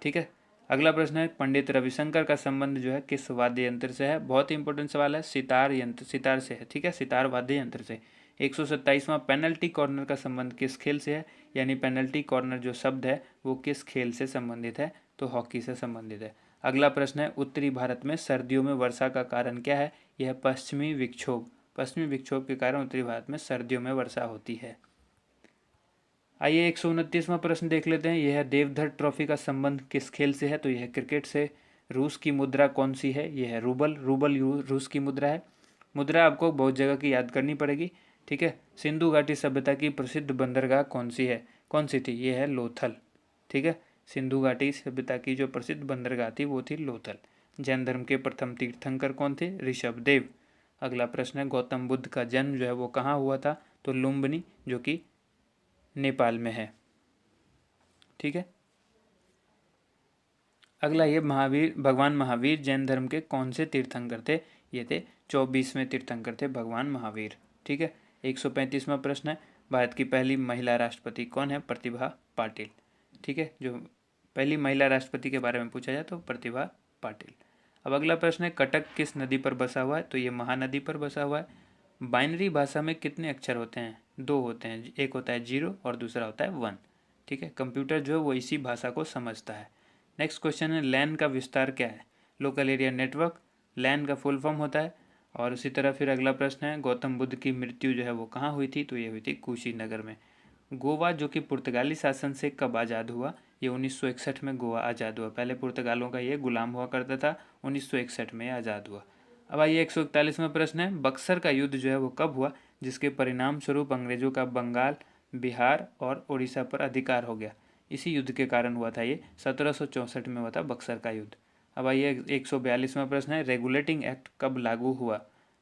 ठीक है, अगला प्रश्न है पंडित रविशंकर का संबंध जो है किस वाद्य यंत्र से है? बहुत ही इंपॉर्टेंट सवाल है, सितार यंत्र, सितार से है। ठीक है, सितार वाद्य यंत्र से। 127वां पेनल्टी कॉर्नर का संबंध किस खेल से है? यानी पेनल्टी कॉर्नर जो शब्द है वो किस खेल से संबंधित है? तो हॉकी से संबंधित है। अगला प्रश्न है उत्तरी भारत में सर्दियों में वर्षा का कारण क्या है? यह पश्चिमी विक्षोभ। पश्चिमी विक्षोभ के कारण उत्तरी भारत में सर्दियों में वर्षा होती है। आइए 129वां प्रश्न देख लेते हैं। यह देवधर ट्रॉफी का संबंध किस खेल से है? तो यह क्रिकेट से। रूस की मुद्रा कौन सी है? यह है रूबल। रूबल रूस की मुद्रा है। मुद्रा आपको बहुत जगह की याद करनी पड़ेगी। ठीक है, सिंधु घाटी सभ्यता की प्रसिद्ध बंदरगाह कौन सी है? कौन सी थी? यह है लोथल। ठीक है, सिंधु घाटी सभ्यता की जो प्रसिद्ध बंदरगाह थी वो थी लोथल। जैन धर्म के प्रथम तीर्थंकर कौन थे? ऋषभदेव। अगला प्रश्न है गौतम बुद्ध का जन्म जो है वो कहाँ हुआ था? तो लुम्बिनी जो कि नेपाल में है। ठीक है, अगला ये भगवान महावीर जैन धर्म के कौन से तीर्थंकर थे? ये थे 24वें तीर्थंकर थे भगवान महावीर। ठीक है, 135वां प्रश्न है भारत की पहली महिला राष्ट्रपति कौन है? प्रतिभा पाटिल। ठीक है, जो पहली महिला राष्ट्रपति के बारे में पूछा जाए तो प्रतिभा पाटिल। अब अगला प्रश्न है कटक किस नदी पर बसा हुआ है? तो ये महानदी पर बसा हुआ है। बाइनरी भाषा में कितने अक्षर होते हैं? 2 होते हैं, एक होता है 0 और दूसरा होता है 1। ठीक है, कंप्यूटर जो है वो इसी भाषा को समझता है। नेक्स्ट क्वेश्चन है लैन का विस्तार क्या है? लोकल एरिया नेटवर्क, लैन का फुल फॉर्म होता है। और उसी तरह फिर अगला प्रश्न है गौतम बुद्ध की मृत्यु जो है वो कहाँ हुई थी? तो ये हुई थी कुशीनगर में। गोवा जो कि पुर्तगाली शासन से कब आज़ाद हुआ? ये 1961 में गोवा आज़ाद हुआ। पहले पुर्तगालों का ये गुलाम हुआ करता था, 1961 में आज़ाद हुआ। अब आइए 141वां प्रश्न है बक्सर का युद्ध जो है वो कब हुआ जिसके परिणाम स्वरूप अंग्रेजों का बंगाल, बिहार और उड़ीसा पर अधिकार हो गया? इसी युद्ध के कारण हुआ था, ये 1764 में हुआ था बक्सर का युद्ध। अब आइए 142वां प्रश्न है रेगुलेटिंग एक्ट कब लागू हुआ?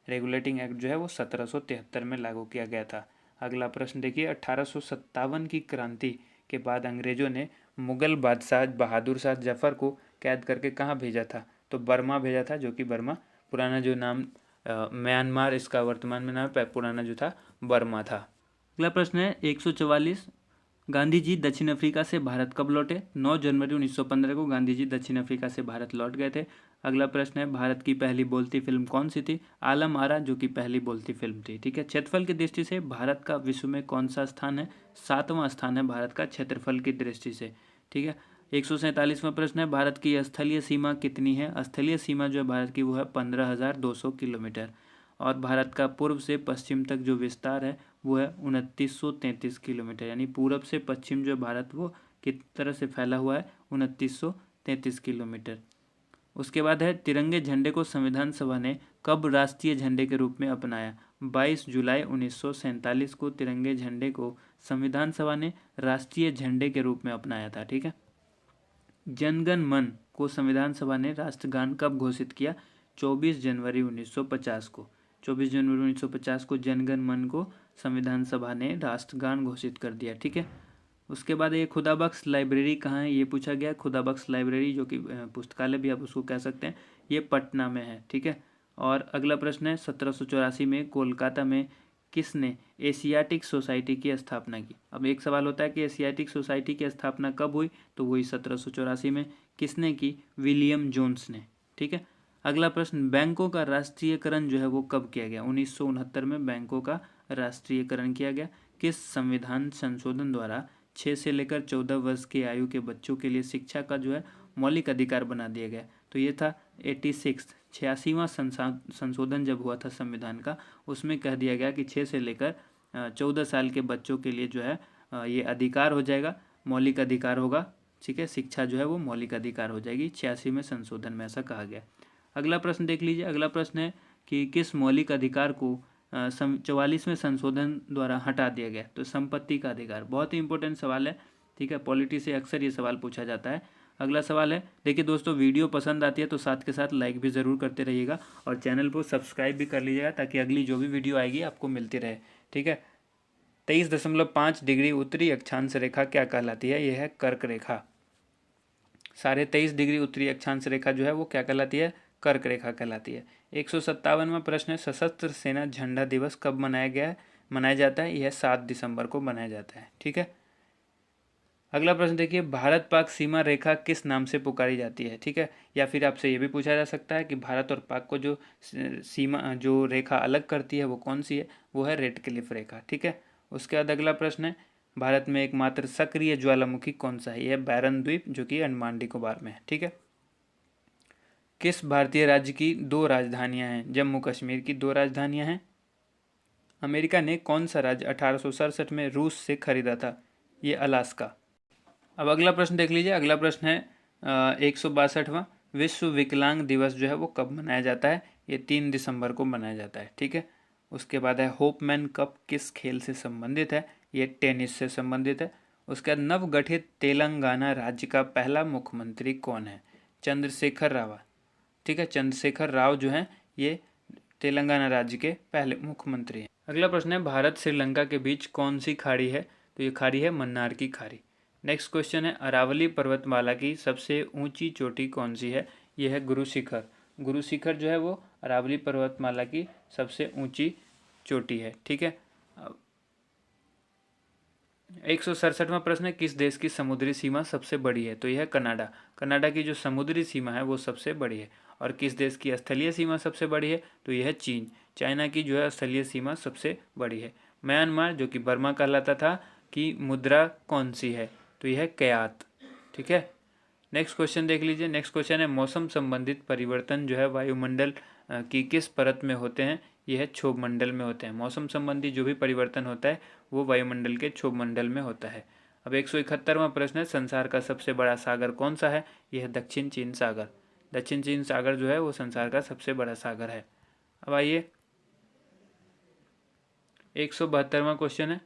रेगुलेटिंग एक्ट जो है वो 1773 में लागू किया गया था। अगला प्रश्न देखिए 1857 की क्रांति के बाद अंग्रेजों ने मुगल बादशाह बहादुर शाह जफर को कैद करके कहाँ भेजा था? तो बर्मा भेजा था, जो कि बर्मा पुराना जो नाम म्यांमार इसका वर्तमान में नाम पुराना जो था बर्मा था। अगला प्रश्न है 144 गांधी जी दक्षिण अफ्रीका से भारत कब लौटे? 9 जनवरी 1915 को गांधी जी दक्षिण अफ्रीका से भारत लौट गए थे। अगला प्रश्न है भारत की पहली बोलती फिल्म कौन सी थी? आलम आरा जो कि पहली बोलती फिल्म थी। ठीक है, क्षेत्रफल की दृष्टि से भारत का विश्व में कौन सा स्थान है? 7वां स्थान है भारत का क्षेत्रफल की दृष्टि से। ठीक है, 147वां प्रश्न है भारत की स्थलीय सीमा कितनी है? स्थलीय सीमा जो है भारत की वो है 15,200 किलोमीटर। और भारत का पूर्व से पश्चिम तक जो विस्तार है वो है 2933 किलोमीटर। यानी पूरब से पश्चिम जो भारत वो किस तरह से फैला हुआ है? 2933 किलोमीटर। उसके बाद है तिरंगे झंडे को संविधान सभा ने कब राष्ट्रीय झंडे के रूप में अपनाया? 22 जुलाई 1947 को तिरंगे झंडे को संविधान सभा ने राष्ट्रीय झंडे के रूप में अपनाया था। ठीक है, जनगण मन को संविधान सभा ने राष्ट्रगान कब घोषित किया? 24 जनवरी 1950 को। 24 जनवरी 1950 को जनगण मन को संविधान सभा ने राष्ट्रगान घोषित कर दिया। ठीक है। उसके बाद ये खुदाबख्श लाइब्रेरी कहाँ है, ये पूछा गया। खुदाबख्श लाइब्रेरी जो कि पुस्तकालय भी आप उसको कह सकते हैं, ये पटना में है। ठीक है। और अगला प्रश्न है 1784 में कोलकाता में किसने एशियाटिक सोसाइटी की स्थापना की? अब एक सवाल होता है कि एशियाटिक सोसाइटी की स्थापना कब हुई, तो वही 1784 में। किसने की? विलियम जोन्स ने। ठीक है। अगला प्रश्न, बैंकों का राष्ट्रीयकरण जो है वो कब किया गया? 1969 में बैंकों का राष्ट्रीयकरण किया गया। किस संविधान संशोधन द्वारा 6 से लेकर 14 वर्ष की आयु के बच्चों के लिए शिक्षा का जो है मौलिक अधिकार बना दिया गया? तो ये था 86वां संशोधन जब हुआ था संविधान का, उसमें कह दिया गया कि 6 से लेकर 14 साल के बच्चों के लिए जो है ये अधिकार हो जाएगा, मौलिक अधिकार होगा। ठीक है। शिक्षा जो है वो मौलिक अधिकार हो जाएगी। 86वें संशोधन में ऐसा कहा गया। अगला प्रश्न देख लीजिए। अगला प्रश्न है कि किस मौलिक अधिकार को 44वें संशोधन द्वारा हटा दिया गया? तो संपत्ति का अधिकार। बहुत ही इंपॉर्टेंट सवाल है। ठीक है। पॉलिटी से अक्सर ये सवाल पूछा जाता है। अगला सवाल है, देखिए दोस्तों, वीडियो पसंद आती है तो साथ के साथ लाइक भी ज़रूर करते रहिएगा और चैनल को सब्सक्राइब भी कर लीजिएगा ताकि अगली जो भी वीडियो आएगी आपको मिलती रहे। ठीक है। 23.5 डिग्री उत्तरी अक्षांश रेखा क्या कहलाती है? यह है कर्क रेखा। 23.5 डिग्री उत्तरी अक्षांश रेखा जो है वो क्या कहलाती है? कर्क रेखा कहलाती है। 157वां प्रश्न है, सशस्त्र सेना झंडा दिवस कब मनाया जाता है? यह 7 दिसंबर को मनाया जाता है। ठीक है। अगला प्रश्न देखिए, भारत पाक सीमा रेखा किस नाम से पुकारी जाती है? ठीक है। या फिर आपसे ये भी पूछा जा सकता है कि भारत और पाक को जो सीमा जो रेखा अलग करती है वो कौन सी है? वो है रेड क्लिफ रेखा। ठीक है। उसके बाद अगला प्रश्न है, भारत में एकमात्र सक्रिय ज्वालामुखी कौन सा है? यह बैरन द्वीप जो कि अंडमान निकोबार में है। ठीक है। किस भारतीय राज्य की 2 राजधानियां हैं? जम्मू कश्मीर की 2 राजधानियां हैं। अमेरिका ने कौन सा राज्य 1867 में रूस से खरीदा था? ये अलास्का। अब अगला प्रश्न देख लीजिए। अगला प्रश्न है 162वां, विश्व विकलांग दिवस जो है वो कब मनाया जाता है? ये 3 दिसंबर को मनाया जाता है। ठीक है। उसके बाद है होपमैन कप किस खेल से संबंधित है? ये टेनिस से संबंधित है। उसके बाद नवगठित तेलंगाना राज्य का पहला मुख्यमंत्री कौन है? चंद्रशेखर राव। ठीक है। चंद्रशेखर राव जो हैं ये तेलंगाना राज्य के पहले मुख्यमंत्री हैं। अगला प्रश्न है, भारत श्रीलंका के बीच कौन सी खाड़ी है? तो ये खाड़ी है मन्नार की खाड़ी। नेक्स्ट क्वेश्चन है, अरावली पर्वतमाला की सबसे ऊंची चोटी कौन सी है? यह है गुरु शिखर। गुरु शिखर जो है वो अरावली पर्वतमाला की सबसे ऊंची चोटी है। ठीक है। 167वां प्रश्न है, किस देश की समुद्री सीमा सबसे बड़ी है? तो यह है कनाडा। कनाडा की जो समुद्री सीमा है वो सबसे बड़ी है। और किस देश की स्थलीय सीमा सबसे बड़ी है? तो यह है चीन। चाइना की जो है स्थलीय सीमा सबसे बड़ी है। म्यांमार जो कि बर्मा कहलाता था की मुद्रा कौन सी है? तो यह है क्यात। ठीक है। नेक्स्ट क्वेश्चन देख लीजिए। नेक्स्ट क्वेश्चन है, मौसम संबंधित परिवर्तन जो है वायुमंडल की किस परत में होते हैं? यह है क्षोभ मंडल में होते हैं। मौसम संबंधी जो भी परिवर्तन होता है वो वायुमंडल के क्षोभ मंडल में होता है। अब 171वां प्रश्न है, संसार का सबसे बड़ा सागर कौन सा है? यह है दक्षिण चीन सागर। दक्षिण चीन सागर जो है वो संसार का सबसे बड़ा सागर है। अब आइए 172वां क्वेश्चन है,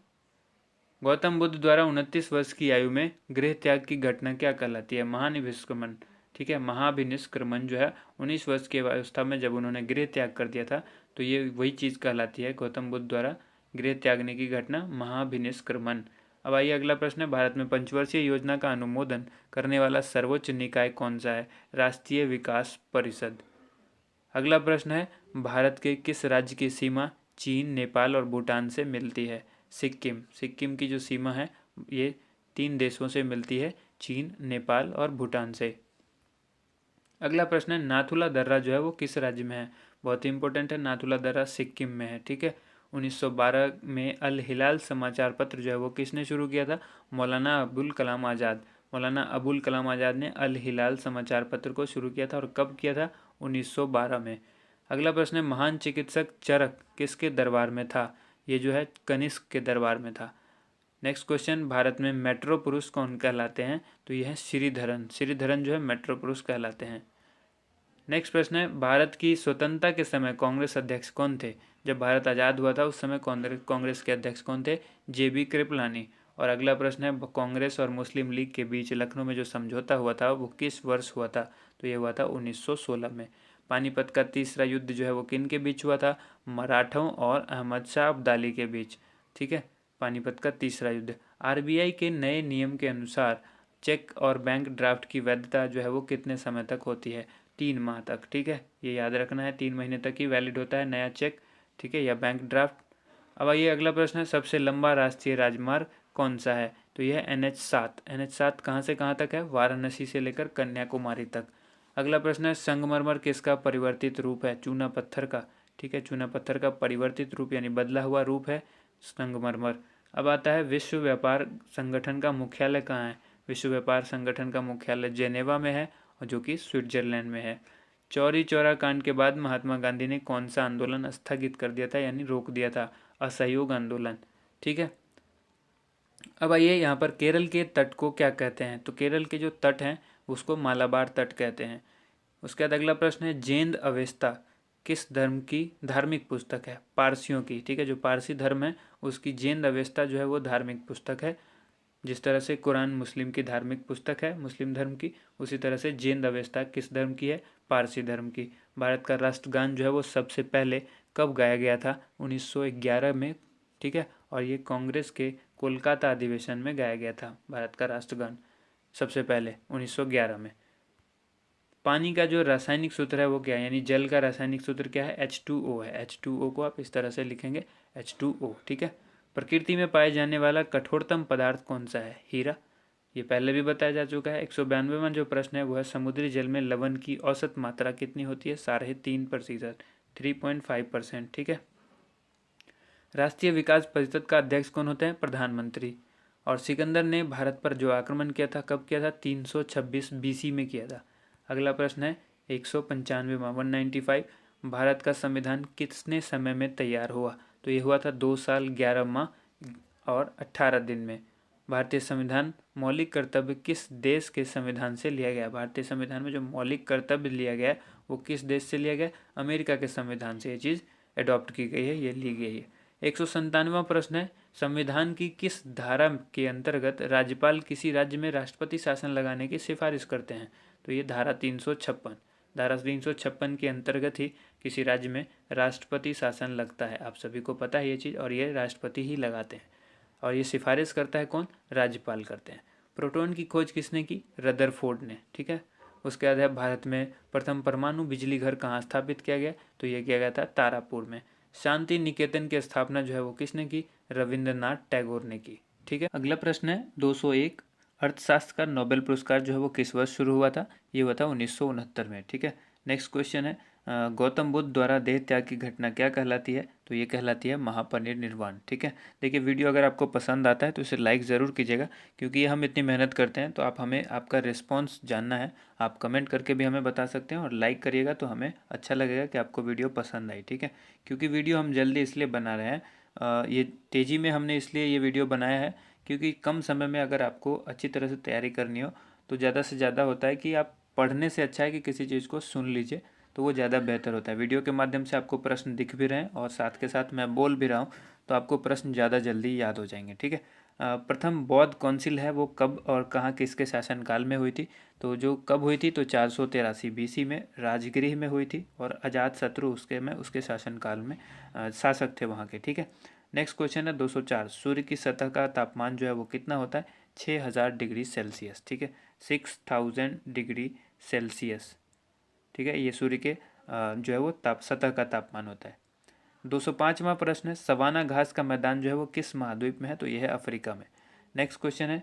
गौतम बुद्ध द्वारा 29 वर्ष की आयु में गृह त्याग की घटना क्या कहलाती है? महानिष्क्रमण। ठीक है। महाभिनिष्क्रमण जो है 19 वर्ष की अवस्था में जब उन्होंने गृह त्याग कर दिया था तो ये वही चीज़ कहलाती है, गौतम बुद्ध द्वारा गृह त्यागने की घटना महाभिनिष्क्रमण। अब आइए अगला प्रश्न है, भारत में पंचवर्षीय योजना का अनुमोदन करने वाला सर्वोच्च निकाय कौन सा है? राष्ट्रीय विकास परिषद। अगला प्रश्न है, भारत के किस राज्य की सीमा चीन, नेपाल और भूटान से मिलती है? सिक्किम। सिक्किम की जो सीमा है ये 3 देशों से मिलती है, चीन, नेपाल और भूटान से। अगला प्रश्न है, नाथुला दर्रा जो है वो किस राज्य में है? बहुत ही इंपॉर्टेंट है, नाथुला दर्रा सिक्किम में है। ठीक है। 1912 में अल हिलाल समाचार पत्र जो है वो किसने शुरू किया था? मौलाना अबुल कलाम आज़ाद। मौलाना अबुल कलाम आज़ाद ने अल हिलाल समाचार पत्र को शुरू किया था। और कब किया था? 1912 में। अगला प्रश्न है, महान चिकित्सक चरक किसके दरबार में था? ये जो है कनिष्क के दरबार में था। नेक्स्ट क्वेश्चन, भारत में मेट्रो पुरुष कौन कहलाते हैं? तो यह है श्रीधरन। श्रीधरन जो है मेट्रो पुरुष कहलाते हैं। नेक्स्ट प्रश्न है, भारत की स्वतंत्रता के समय कांग्रेस अध्यक्ष कौन थे? जब भारत आज़ाद हुआ था उस समय कांग्रेस के अध्यक्ष कौन थे? JB कृपलानी। और अगला प्रश्न है कांग्रेस और मुस्लिम लीग के बीच लखनऊ में जो समझौता हुआ था वो किस वर्ष हुआ था? तो ये हुआ था 1916 में। पानीपत का तीसरा युद्ध जो है वो किन के बीच हुआ था? मराठों और अहमद शाह अब्दाली के बीच। ठीक है, पानीपत का तीसरा युद्ध। आरबीआई के नए नियम के अनुसार चेक और बैंक ड्राफ्ट की वैधता जो है वो कितने समय तक होती है? 3 माह तक। ठीक है, ये याद रखना है, 3 महीने तक ही वैलिड होता है नया चेक, ठीक है, या बैंक ड्राफ्ट। अब आइए अगला प्रश्न है, सबसे लंबा राष्ट्रीय राजमार्ग कौन सा है? तो यह है NH7। NH7 कहाँ से कहाँ तक है? वाराणसी से लेकर कन्याकुमारी तक। अगला प्रश्न है, संगमरमर किसका परिवर्तित रूप है? चूना पत्थर का। ठीक है, चूना पत्थर का परिवर्तित रूप यानी बदला हुआ रूप है संगमरमर। अब आता है विश्व व्यापार संगठन का मुख्यालय कहाँ है? विश्व व्यापार संगठन का मुख्यालय जेनेवा में है, और जो कि स्विट्जरलैंड में है। चौरी चौरा कांड के बाद महात्मा गांधी ने कौन सा आंदोलन स्थगित कर दिया था यानी रोक दिया था? असहयोग आंदोलन। ठीक है, अब आइए यहाँ पर केरल के तट को क्या कहते हैं? तो केरल के जो तट हैं उसको मालाबार तट कहते हैं। उसके बाद अगला प्रश्न है, जेंद अवेस्ता किस धर्म की धार्मिक पुस्तक है? पारसियों की। ठीक है, जो पारसी धर्म है उसकी जेंद अवेस्ता जो है वो धार्मिक पुस्तक है। जिस तरह से कुरान मुस्लिम की धार्मिक पुस्तक है मुस्लिम धर्म की, उसी तरह से जेंद अवेस्ता किस धर्म की है? पारसी धर्म की। भारत का राष्ट्रगान जो है वो सबसे पहले कब गाया गया था? 1911 में। ठीक है, और ये कांग्रेस के कोलकाता अधिवेशन में गाया गया था भारत का राष्ट्रगान सबसे पहले 1911 में। पानी का जो रासायनिक सूत्र है वो क्या है, यानी जल का रासायनिक सूत्र क्या है? H2O है। H2O को आप इस तरह से लिखेंगे, H2O। ठीक है, प्रकृति में पाए जाने वाला कठोरतम पदार्थ कौन सा है? हीरा। ये पहले भी बताया जा चुका है। 192वां जो प्रश्न है वो है, समुद्री जल में लवण की औसत मात्रा कितनी होती है? 3.5%, 3.5%। ठीक है, राष्ट्रीय विकास परिषद का अध्यक्ष कौन होते हैं? प्रधानमंत्री। और सिकंदर ने भारत पर जो आक्रमण किया था कब किया था? 326 BC में किया था। अगला प्रश्न है 195वां, 195, भारत का संविधान कितने समय में तैयार हुआ? तो ये हुआ था 2 साल 11 माह और 18 दिन में। भारतीय संविधान मौलिक कर्तव्य किस देश के संविधान से लिया गया? भारतीय संविधान में जो मौलिक कर्तव्य लिया गया वो किस देश से लिया गया? अमेरिका के संविधान से ये चीज़ अडॉप्ट की गई है, ये ली गई है। 197वां प्रश्न है, संविधान की किस धारा के अंतर्गत राज्यपाल किसी राज्य में राष्ट्रपति शासन लगाने की सिफारिश करते हैं? तो ये धारा 356, धारा 356 के अंतर्गत ही किसी राज्य में राष्ट्रपति शासन लगता है। आप सभी को पता है ये चीज़, और ये राष्ट्रपति ही लगाते हैं, और ये सिफारिश करता है कौन? राज्यपाल करते हैं। प्रोटॉन की खोज किसने की? रदरफोर्ड ने। ठीक है, उसके बाद है, भारत में प्रथम परमाणु बिजली घर कहाँ स्थापित किया गया? तो ये किया गया था तारापुर में। शांति निकेतन की स्थापना जो है वो किसने की? रविंद्रनाथ टैगोर ने की। ठीक है, अगला प्रश्न है 201, अर्थशास्त्र का नोबेल पुरस्कार जो है वो किस वर्ष शुरू हुआ था? ये हुआ था 1969 में। ठीक है, नेक्स्ट क्वेश्चन है, गौतम बुद्ध द्वारा देह त्याग की घटना क्या कहलाती है? तो ये कहलाती है महापरिनिर्वाण। ठीक है, देखिए वीडियो अगर आपको पसंद आता है तो इसे लाइक ज़रूर कीजिएगा, क्योंकि ये हम इतनी मेहनत करते हैं तो आप हमें आपका रिस्पॉन्स जानना है। आप कमेंट करके भी हमें बता सकते हैं, और लाइक करिएगा तो हमें अच्छा लगेगा कि आपको वीडियो पसंद आई। ठीक है, क्योंकि वीडियो हम जल्दी इसलिए बना रहे हैं, ये तेज़ी में हमने इसलिए ये वीडियो बनाया है क्योंकि कम समय में अगर आपको अच्छी तरह से तैयारी करनी हो तो ज़्यादा से ज़्यादा होता है कि आप पढ़ने से अच्छा है कि किसी चीज़ को सुन लीजिए, तो वो ज़्यादा बेहतर होता है। वीडियो के माध्यम से आपको प्रश्न दिख भी रहे हैं और साथ के साथ मैं बोल भी रहा हूँ, तो आपको प्रश्न ज़्यादा जल्दी याद हो जाएंगे। ठीक है, प्रथम बौद्ध काउंसिल है वो कब और कहाँ किसके शासनकाल में हुई थी? तो जो कब हुई थी तो 483 BC में राजगृह में हुई थी, और अजात शत्रु उसके शासनकाल में शासक थे वहाँ के। ठीक है, नेक्स्ट क्वेश्चन है 204, सूर्य की सतह का तापमान जो है वो कितना होता है? 6000 डिग्री सेल्सियस। ठीक है, 6000 डिग्री सेल्सियस। ठीक है, ये सूर्य के जो है वो सतह का तापमान होता है। 205वां प्रश्न है, सवाना घास का मैदान जो है वो किस महाद्वीप में है? तो यह है अफ्रीका में। नेक्स्ट क्वेश्चन है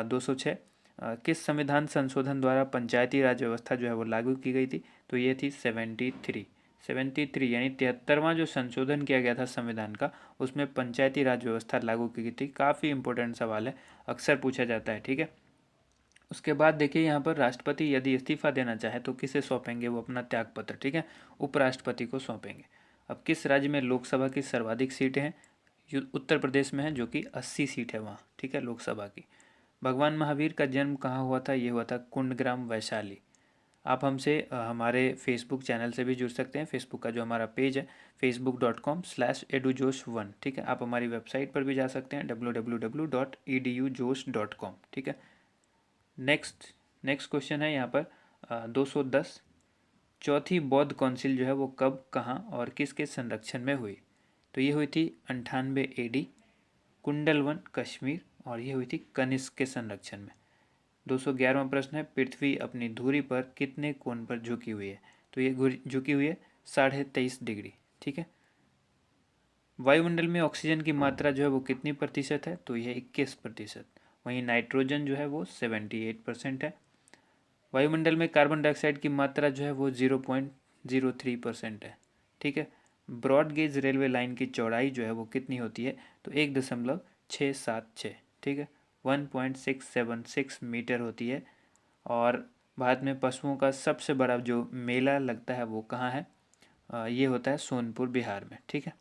206, किस संविधान संशोधन द्वारा पंचायती राज व्यवस्था जो है वो लागू की गई थी? तो ये थी 73 यानी 73वां जो संशोधन किया गया था संविधान का, उसमें पंचायती राज व्यवस्था लागू की गई थी। काफ़ी इंपॉर्टेंट सवाल है, अक्सर पूछा जाता है। ठीक है, उसके बाद देखिए यहाँ पर राष्ट्रपति यदि इस्तीफा देना चाहे तो किसे सौंपेंगे वो अपना त्यागपत्र? ठीक है, उपराष्ट्रपति को सौंपेंगे। अब किस राज्य में लोकसभा की सर्वाधिक सीटें हैं? उत्तर प्रदेश में है, जो कि 80 सीट है वहाँ। ठीक है, लोकसभा की। भगवान महावीर का जन्म कहाँ हुआ था? ये हुआ था कुंडग्राम, वैशाली। आप हमसे हमारे फेसबुक चैनल से भी जुड़ सकते हैं। फेसबुक का जो हमारा पेज है facebook.com/edujosh1, ठीक है। आप हमारी वेबसाइट पर भी जा सकते हैं www.edujosh.com, ठीक है। नेक्स्ट क्वेश्चन है यहाँ पर 210। चौथी बौद्ध काउंसिल जो है वो कब, कहाँ और किसके संरक्षण में हुई? तो ये हुई थी 98 AD, कुंडलवन कश्मीर, और ये हुई थी कनिष्क के संरक्षण में। 211वां प्रश्न है, पृथ्वी अपनी धुरी पर कितने कोण पर झुकी हुई है? तो ये झुकी हुई है 23.5 डिग्री, ठीक है। वायुमंडल में ऑक्सीजन की मात्रा जो है वो कितनी प्रतिशत है? तो यह 21%। वहीं नाइट्रोजन जो है वो 78% है। वायुमंडल में कार्बन डाइऑक्साइड की मात्रा जो है वो 0.03% है, ठीक है। ब्रॉड गेज रेलवे लाइन की चौड़ाई जो है वो कितनी होती है? तो 1.676, ठीक है, 1.676 मीटर होती है। और भारत में पशुओं का सबसे बड़ा जो मेला लगता है वो कहाँ है? ये होता है सोनपुर, बिहार में, ठीक है।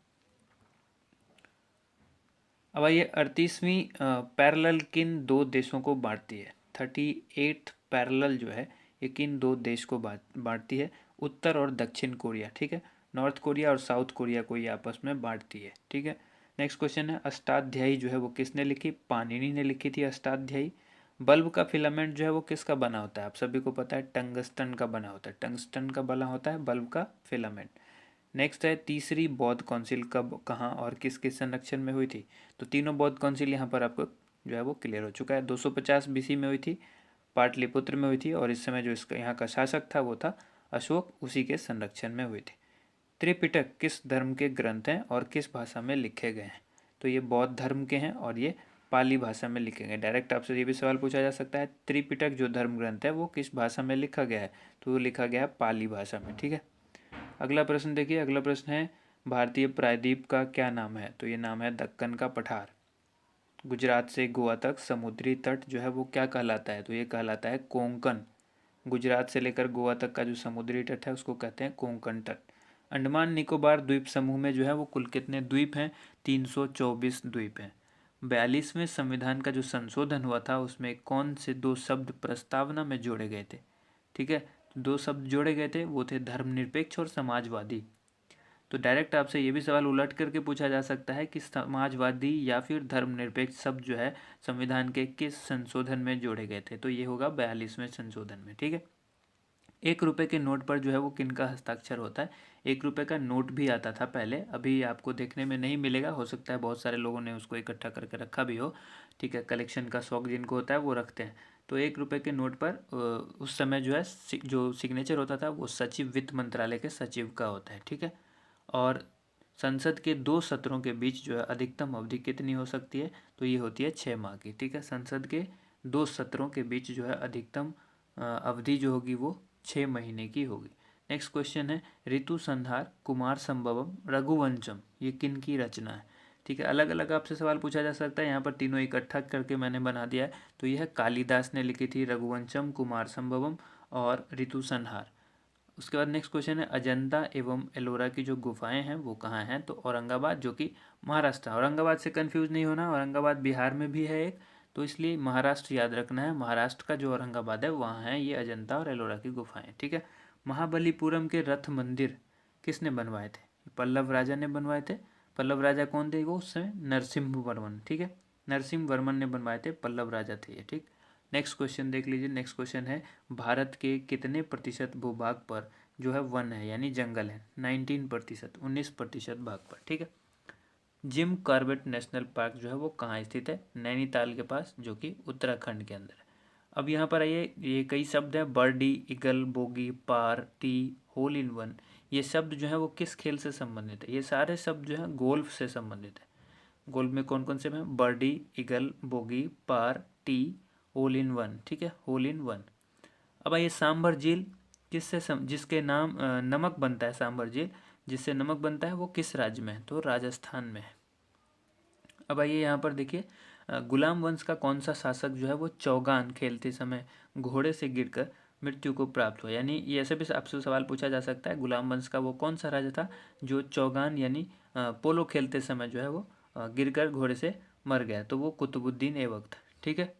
अब आइए 38वीं पैरेलल किन दो देशों को बांटती है? 38th पैरेलल जो है ये किन दो देश को बांटती है? उत्तर और दक्षिण कोरिया, ठीक है। नॉर्थ कोरिया और साउथ कोरिया को ये आपस में बांटती है, ठीक है। नेक्स्ट क्वेश्चन है, अष्टाध्यायी जो है वो किसने लिखी? पाणिनि ने लिखी थी अष्टाध्यायी। बल्ब का फिलामेंट जो है वो किसका बना होता है? आप सभी को पता है टंगस्टन का बना होता है। टंगस्टन का बना होता है बल्ब का फिलामेंट। नेक्स्ट है, तीसरी बौद्ध काउंसिल कब, कहाँ और किसके संरक्षण में हुई थी? तो तीनों बौद्ध काउंसिल यहाँ पर आपको जो है वो क्लियर हो चुका है। 250 BC में हुई थी, पाटलिपुत्र में हुई थी, और इस समय जो इसका यहाँ का शासक था वो था अशोक, उसी के संरक्षण में हुई थी। त्रिपिटक किस धर्म के ग्रंथ हैं और किस भाषा में लिखे गए हैं? तो ये बौद्ध धर्म के हैं और ये पाली भाषा में लिखे गए। डायरेक्ट आपसे ये भी सवाल पूछा जा सकता है, त्रिपिटक जो धर्म ग्रंथ है वो किस भाषा में लिखा गया है? तो वो लिखा गया है पाली भाषा में, ठीक है। अगला प्रश्न देखिए, अगला प्रश्न है, भारतीय प्रायद्वीप का क्या नाम है? तो ये नाम है दक्कन का पठार। गुजरात से गोवा तक समुद्री तट जो है वो क्या कहलाता है? तो ये कहलाता है कोंकण। गुजरात से लेकर गोवा तक का जो समुद्री तट है उसको कहते हैं कोंकण तट। अंडमान निकोबार द्वीप समूह में जो है वो कुल कितने द्वीप हैं? 324 द्वीप हैं। 42वें संविधान का जो संशोधन हुआ था उसमें कौन से दो शब्द प्रस्तावना में जोड़े गए थे? ठीक है, दो शब्द जोड़े गए थे, वो थे धर्मनिरपेक्ष और समाजवादी। तो डायरेक्ट आपसे ये भी सवाल उलट करके पूछा जा सकता है कि समाजवादी या फिर धर्मनिरपेक्ष शब्द जो है संविधान के किस संशोधन में जोड़े गए थे? तो ये होगा 42वें संशोधन में, ठीक है। 1 रुपये के नोट पर जो है वो किनका हस्ताक्षर होता है? 1 रुपये का नोट भी आता था पहले, अभी आपको देखने में नहीं मिलेगा, हो सकता है बहुत सारे लोगों ने उसको इकट्ठा करके रखा भी हो, ठीक है। कलेक्शन का शौक जिनको होता है वो रखते हैं। तो 1 रुपये के नोट पर उस समय जो है जो सिग्नेचर होता था वो सचिव, वित्त मंत्रालय के सचिव का होता है, ठीक है। और संसद के 2 सत्रों के बीच जो है अधिकतम अवधि कितनी हो सकती है? तो ये होती है 6 माह की, ठीक है। संसद के 2 सत्रों के बीच जो है अधिकतम अवधि जो होगी वो 6 महीने की होगी। नेक्स्ट क्वेश्चन है, ऋतु संहार, कुमार संभवम, रघुवंशम, ये किन की रचना है? ठीक है, अलग अलग आपसे सवाल पूछा जा सकता है, यहाँ पर तीनों इकट्ठा करके मैंने बना दिया है। तो यह कालिदास ने लिखी थी, रघुवंशम, कुमार संभवम और ऋतु संहार। उसके बाद नेक्स्ट क्वेश्चन है, अजंता एवं एलोरा की जो गुफाएं हैं वो कहाँ हैं? तो औरंगाबाद, जो कि महाराष्ट्र। औरंगाबाद से कंफ्यूज नहीं होना, औरंगाबाद बिहार में भी है एक, तो इसलिए महाराष्ट्र याद रखना है। महाराष्ट्र का जो औरंगाबाद है वहाँ है ये अजंता और एलोरा की गुफाएं, ठीक है। महाबलीपुरम के रथ मंदिर किसने बनवाए थे? पल्लव राजा ने बनवाए थे। पल्लव राजा कौन थे? वो उस समय नरसिम्हा वर्मन, ठीक है, नरसिम्हा वर्मन ने बनवाए थे, पल्लव राजा थे ये, ठीक। नेक्स्ट क्वेश्चन देख लीजिए। नेक्स्ट क्वेश्चन है, भारत के कितने प्रतिशत भूभाग पर जो है वन है यानी जंगल है? 19%, 19% भाग पर, ठीक है। जिम कॉर्बेट नेशनल पार्क जो है वो कहाँ स्थित है? नैनीताल के पास, जो कि उत्तराखंड के अंदर है। अब यहाँ पर आइए, ये कई शब्द हैं, birdie, eagle, bogey, par, tee, hole in one, ये शब्द जो है वो किस खेल से संबंधित है? ये सारे शब्द जो है गोल्फ से संबंधित है। गोल्फ में कौन कौन से हैं? Birdie, eagle, bogey, par, tee, hole in one, ठीक है, होल इन वन। अब आइए, सांभर झील जिसके नाम नमक बनता है, सांभर झील जिससे नमक बनता है वो किस राज्य में है? तो राजस्थान में है। अब आइए यहाँ पर देखिए, गुलाम वंश का कौन सा शासक जो है वो चौगान खेलते समय घोड़े से गिरकर मृत्यु को प्राप्त हुआ? यानी ये ऐसे भी आपसे सवाल पूछा जा सकता है, गुलाम वंश का वो कौन सा राजा था जो चौगान यानी पोलो खेलते समय जो है वो गिरकर घोड़े से मर गया? तो वो कुतुबुद्दीन ऐबक था, ठीक है।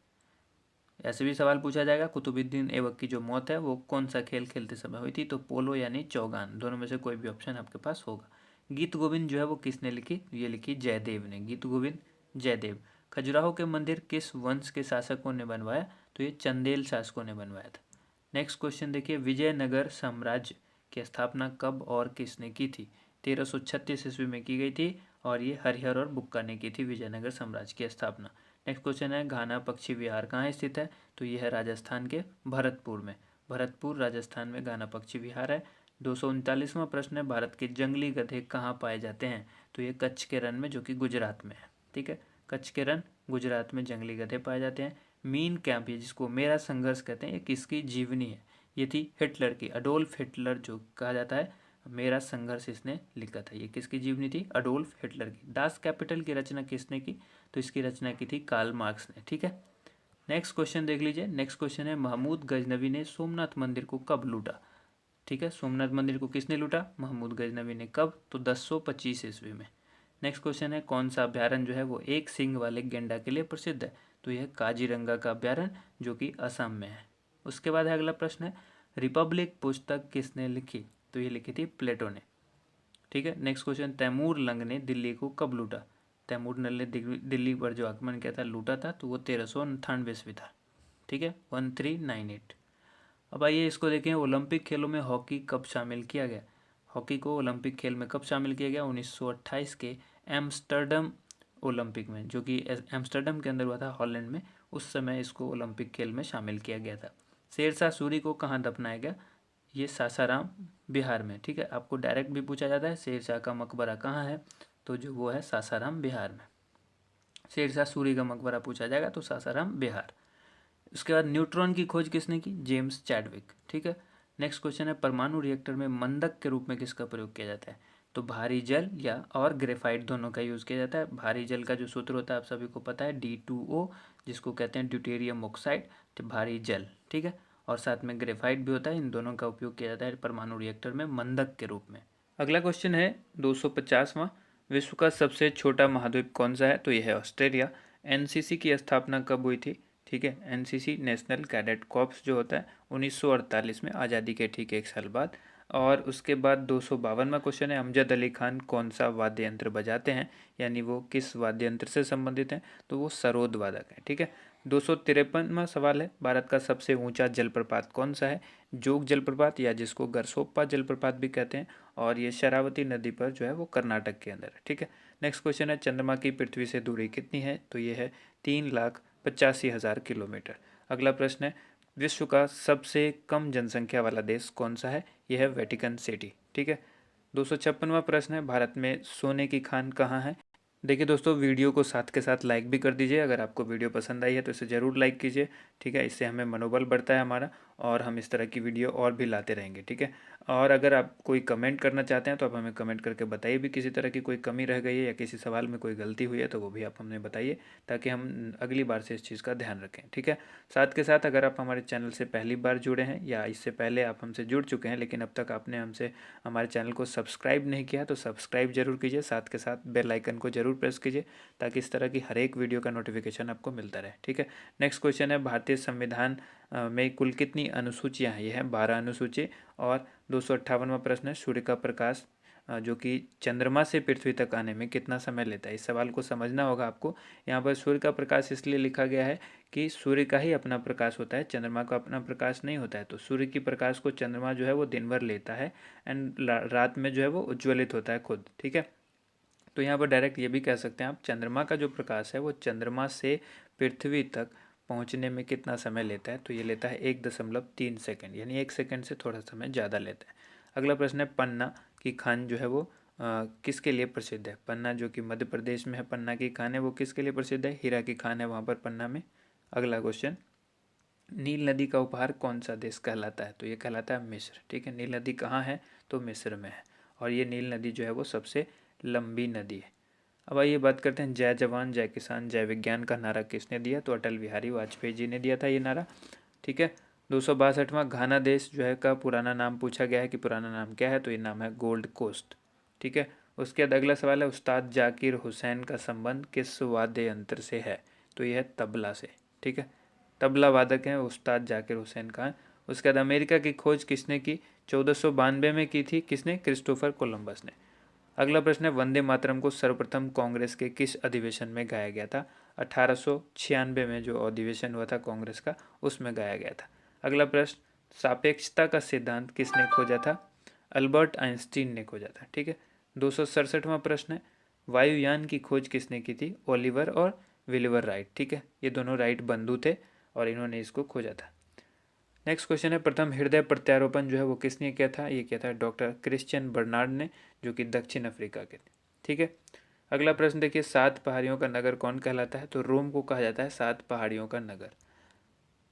ऐसे भी सवाल पूछा जाएगा, कुतुबुद्दीन ऐबक की जो मौत है वो कौन सा खेल खेलते समय हुई थी, तो पोलो यानी चौगान, दोनों में से कोई भी ऑप्शन आपके पास होगा। गीत गोविंद जो है वो किसने लिखी, ये लिखी जयदेव ने, गीत गोविंद जयदेव। खजुराहो के मंदिर किस वंश के शासकों ने बनवाया, तो ये चंदेल शासकों ने बनवाया था। नेक्स्ट क्वेश्चन देखिए, विजयनगर साम्राज्य की स्थापना कब और किसने की थी, 1336 ईस्वी में की गई थी और ये हरिहर और बुक्का ने की थी विजयनगर साम्राज्य की स्थापना। नेक्स्ट क्वेश्चन है, घाना पक्षी विहार कहाँ स्थित है, तो यह है राजस्थान के भरतपुर में, भरतपुर राजस्थान में घाना पक्षी विहार है। 239वां प्रश्न है, भारत के जंगली गधे कहाँ पाए जाते हैं, तो ये कच्छ के रण में जो कि गुजरात में है। ठीक है, कच्छ के रण गुजरात में जंगली गधे पाए जाते हैं। मीन कैंप, ये जिसको मेरा संघर्ष कहते हैं, ये किसकी जीवनी है, ये थी हिटलर की, अडोल्फ हिटलर जो कहा जाता है, मेरा संघर्ष इसने लिखा था, ये किसकी जीवनी थी, अडोल्फ हिटलर की। दास कैपिटल की रचना किसने की, तो इसकी रचना की थी कार्ल मार्क्स ने। ठीक है, नेक्स्ट क्वेश्चन देख लीजिए। नेक्स्ट क्वेश्चन है, महमूद गजनवी ने सोमनाथ मंदिर को कब लूटा। ठीक है, सोमनाथ मंदिर को किसने लूटा, महमूद गजनवी ने। कब, तो 1025 ईस्वी में। नेक्स्ट क्वेश्चन है, कौन सा अभ्यारण्य जो है वो एक सींग वाले गेंडा के लिए प्रसिद्ध है, तो यह काजीरंगा का अभ्यारण्य जो कि असम में है। उसके बाद है अगला प्रश्न है, रिपब्लिक पुस्तक किसने लिखी, तो ये लिखी थी प्लेटो ने। ठीक है, नेक्स्ट क्वेश्चन, तैमूर लंग ने दिल्ली को कब लूटा, तैमूर लंग ने दिल्ली पर जो आक्रमण किया था, लूटा था, तो वो 1398 ईस्वी था। ठीक है, 1398। अब आइए इसको देखें, ओलंपिक खेलों में हॉकी कब शामिल किया गया, हॉकी को ओलंपिक खेल में कब शामिल किया गया, 1928 के एम्स्टर्डम ओलंपिक में, जो कि एम्स्टर्डम के अंदर हुआ था, हॉलैंड में, उस समय इसको ओलंपिक खेल में शामिल किया गया था। शेरशाह सूरी को कहाँ दफनाया गया, ये सासाराम बिहार में। ठीक है, आपको डायरेक्ट भी पूछा जाता है शेरशाह का मकबरा कहाँ है, तो जो वो है सासाराम बिहार में। शेरशाह सूरी का मकबरा पूछा जाएगा तो सासाराम बिहार। उसके बाद न्यूट्रॉन की खोज किसने की, जेम्स चैडविक। ठीक है, नेक्स्ट क्वेश्चन है, परमाणु रिएक्टर में मंदक के रूप में किसका प्रयोग किया जाता है, तो भारी जल या और ग्रेफाइट दोनों का यूज़ किया जाता है। भारी जल का जो सूत्र होता है आप सभी को पता है, D2O, जिसको कहते हैं ड्यूटेरियम ऑक्साइड, तो भारी जल। ठीक है, और साथ में ग्रेफाइट भी होता है, इन दोनों का उपयोग किया जाता है परमाणु रिएक्टर में मंदक के रूप में। अगला क्वेश्चन है 250वां, विश्व का सबसे छोटा महाद्वीप कौन सा है, तो यह है ऑस्ट्रेलिया। एनसीसी की स्थापना कब हुई थी, ठीक है, एनसीसी नेशनल कैडेट कॉर्प्स जो होता है 1948 में, आज़ादी के ठीक एक साल बाद। और उसके बाद 252वां क्वेश्चन है, अमजद अली खान कौन सा वाद्य यंत्र बजाते हैं, यानी वो किस वाद्य यंत्र से संबंधित हैं, तो वो सरोद वादक है। ठीक है, 253वां सवाल है, भारत का सबसे ऊंचा जलप्रपात कौन सा है, जोग जलप्रपात, या जिसको गरसोप्पा जलप्रपात भी कहते हैं, और ये शरावती नदी पर जो है वो कर्नाटक के अंदर है। ठीक है, नेक्स्ट क्वेश्चन है, चंद्रमा की पृथ्वी से दूरी कितनी है, तो ये है 3,85,000 किलोमीटर। अगला प्रश्न है, विश्व का सबसे कम जनसंख्या वाला देश कौन सा है, यह है वेटिकन सिटी। ठीक है, 256वां प्रश्न है, भारत में सोने की खान कहाँ है। देखिए दोस्तों, वीडियो को साथ के साथ लाइक भी कर दीजिए, अगर आपको वीडियो पसंद आई है तो इसे ज़रूर लाइक कीजिए। ठीक है, इससे हमें मनोबल बढ़ता है हमारा, और हम इस तरह की वीडियो और भी लाते रहेंगे। ठीक है, और अगर आप कोई कमेंट करना चाहते हैं तो आप हमें कमेंट करके बताइए भी, किसी तरह की कोई कमी रह गई है या किसी सवाल में कोई गलती हुई है तो वो भी आप हमें बताइए, ताकि हम अगली बार से इस चीज़ का ध्यान रखें। ठीक है, साथ के साथ अगर आप हमारे चैनल से पहली बार जुड़े हैं या इससे पहले आप हमसे जुड़ चुके हैं लेकिन अब तक आपने हमसे हमारे चैनल को सब्सक्राइब नहीं किया, तो सब्सक्राइब जरूर कीजिए, साथ के साथ बेल आइकन को जरूर प्रेस कीजिए, ताकि इस तरह की हर एक वीडियो का नोटिफिकेशन आपको मिलता रहे। ठीक है, नेक्स्ट क्वेश्चन है, भारतीय संविधान में कुल कितनी अनुसूचियां हैं, यह है 12 अनुसूची। और 258वां प्रश्न है, सूर्य का प्रकाश जो कि चंद्रमा से पृथ्वी तक आने में कितना समय लेता है। इस सवाल को समझना होगा आपको, यहाँ पर सूर्य का प्रकाश इसलिए लिखा गया है कि सूर्य का ही अपना प्रकाश होता है, चंद्रमा का अपना प्रकाश नहीं होता है। तो सूर्य की प्रकाश को चंद्रमा जो है वो दिन भर लेता है, एंड रात में जो है वो उज्ज्वलित होता है खुद। ठीक है, तो यहाँ पर डायरेक्ट ये भी कह सकते हैं आप, चंद्रमा का जो प्रकाश है वो चंद्रमा से पृथ्वी तक पहुँचने में कितना समय लेता है, तो ये लेता है 1.3 सेकंड, यानी 1 सेकंड से थोड़ा समय ज़्यादा लेता है। अगला प्रश्न है, पन्ना की खान जो है वो किसके लिए प्रसिद्ध है। पन्ना जो कि मध्य प्रदेश में है, पन्ना की खान है वो किसके लिए प्रसिद्ध है, हीरा की खान है वहाँ पर पन्ना में। अगला क्वेश्चन, नील नदी का उपहार कौन सा देश कहलाता है, तो ये कहलाता है मिस्र। ठीक है, नील नदी कहाँ है, तो मिस्र में है, और ये नील नदी जो है वो सबसे लंबी नदी है। अब आइए बात करते हैं, जय जवान जय किसान जय विज्ञान का नारा किसने दिया, तो अटल बिहारी वाजपेयी जी ने दिया था ये नारा। ठीक है, 262वां, घाना देश जो है का पुराना नाम पूछा गया है कि पुराना नाम क्या है, तो ये नाम है गोल्ड कोस्ट। ठीक है, उसके बाद अगला सवाल है, उस्ताद जाकिर हुसैन का संबंध किस वाद्य यंत्र से है, तो यह है तबला से। ठीक है, तबला वादक हैं उस्ताद जाकिर हुसैन खान। उसके बाद अमेरिका की खोज किसने की? 1492 में की थी। किसने? क्रिस्टोफर कोलंबस ने। अगला प्रश्न है, वंदे मातरम को सर्वप्रथम कांग्रेस के किस अधिवेशन में गाया गया था? 1896 में जो अधिवेशन हुआ था कांग्रेस का, उसमें गाया गया था। अगला प्रश्न, सापेक्षता का सिद्धांत किसने खोजा था? अल्बर्ट आइंस्टीन ने खोजा था। ठीक है। 267वां प्रश्न है, वायुयान की खोज किसने की थी? ओलिवर और विलिवर राइट। ठीक है, ये दोनों राइट बंधु थे और इन्होंने इसको खोजा था। नेक्स्ट क्वेश्चन है, प्रथम हृदय प्रत्यारोपण जो है वो किसने किया था? ये किया था डॉक्टर क्रिश्चियन बर्नार्ड ने, जो कि दक्षिण अफ्रीका के थे। ठीक है। अगला प्रश्न देखिए, 7 पहाड़ियों का नगर कौन कहलाता है? तो रोम को कहा जाता है 7 पहाड़ियों का नगर।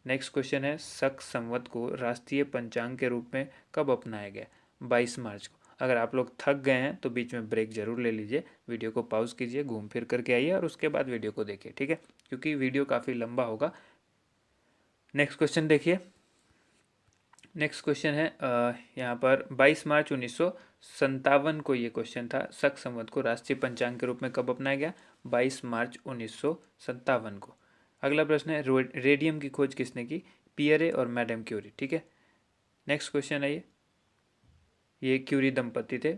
नेक्स्ट क्वेश्चन है, शक संवत को राष्ट्रीय पंचांग के रूप में कब अपनाया गया? 22 मार्च को। अगर आप लोग थक गए हैं तो बीच में ब्रेक जरूर ले लीजिए, वीडियो को पॉज कीजिए, घूम फिर करके आइए और उसके बाद वीडियो को देखिए। ठीक है, क्योंकि वीडियो काफ़ी लंबा होगा। नेक्स्ट क्वेश्चन देखिए। नेक्स्ट क्वेश्चन है यहाँ पर 22 मार्च 1957 को ये क्वेश्चन था, शक संवत को राष्ट्रीय पंचांग के रूप में कब अपनाया गया? 22 मार्च 1957 को। अगला प्रश्न है, रेडियम की खोज किसने की? पियरे और मैडम क्यूरी। ठीक है। नेक्स्ट क्वेश्चन है, ये क्यूरी दंपति थे,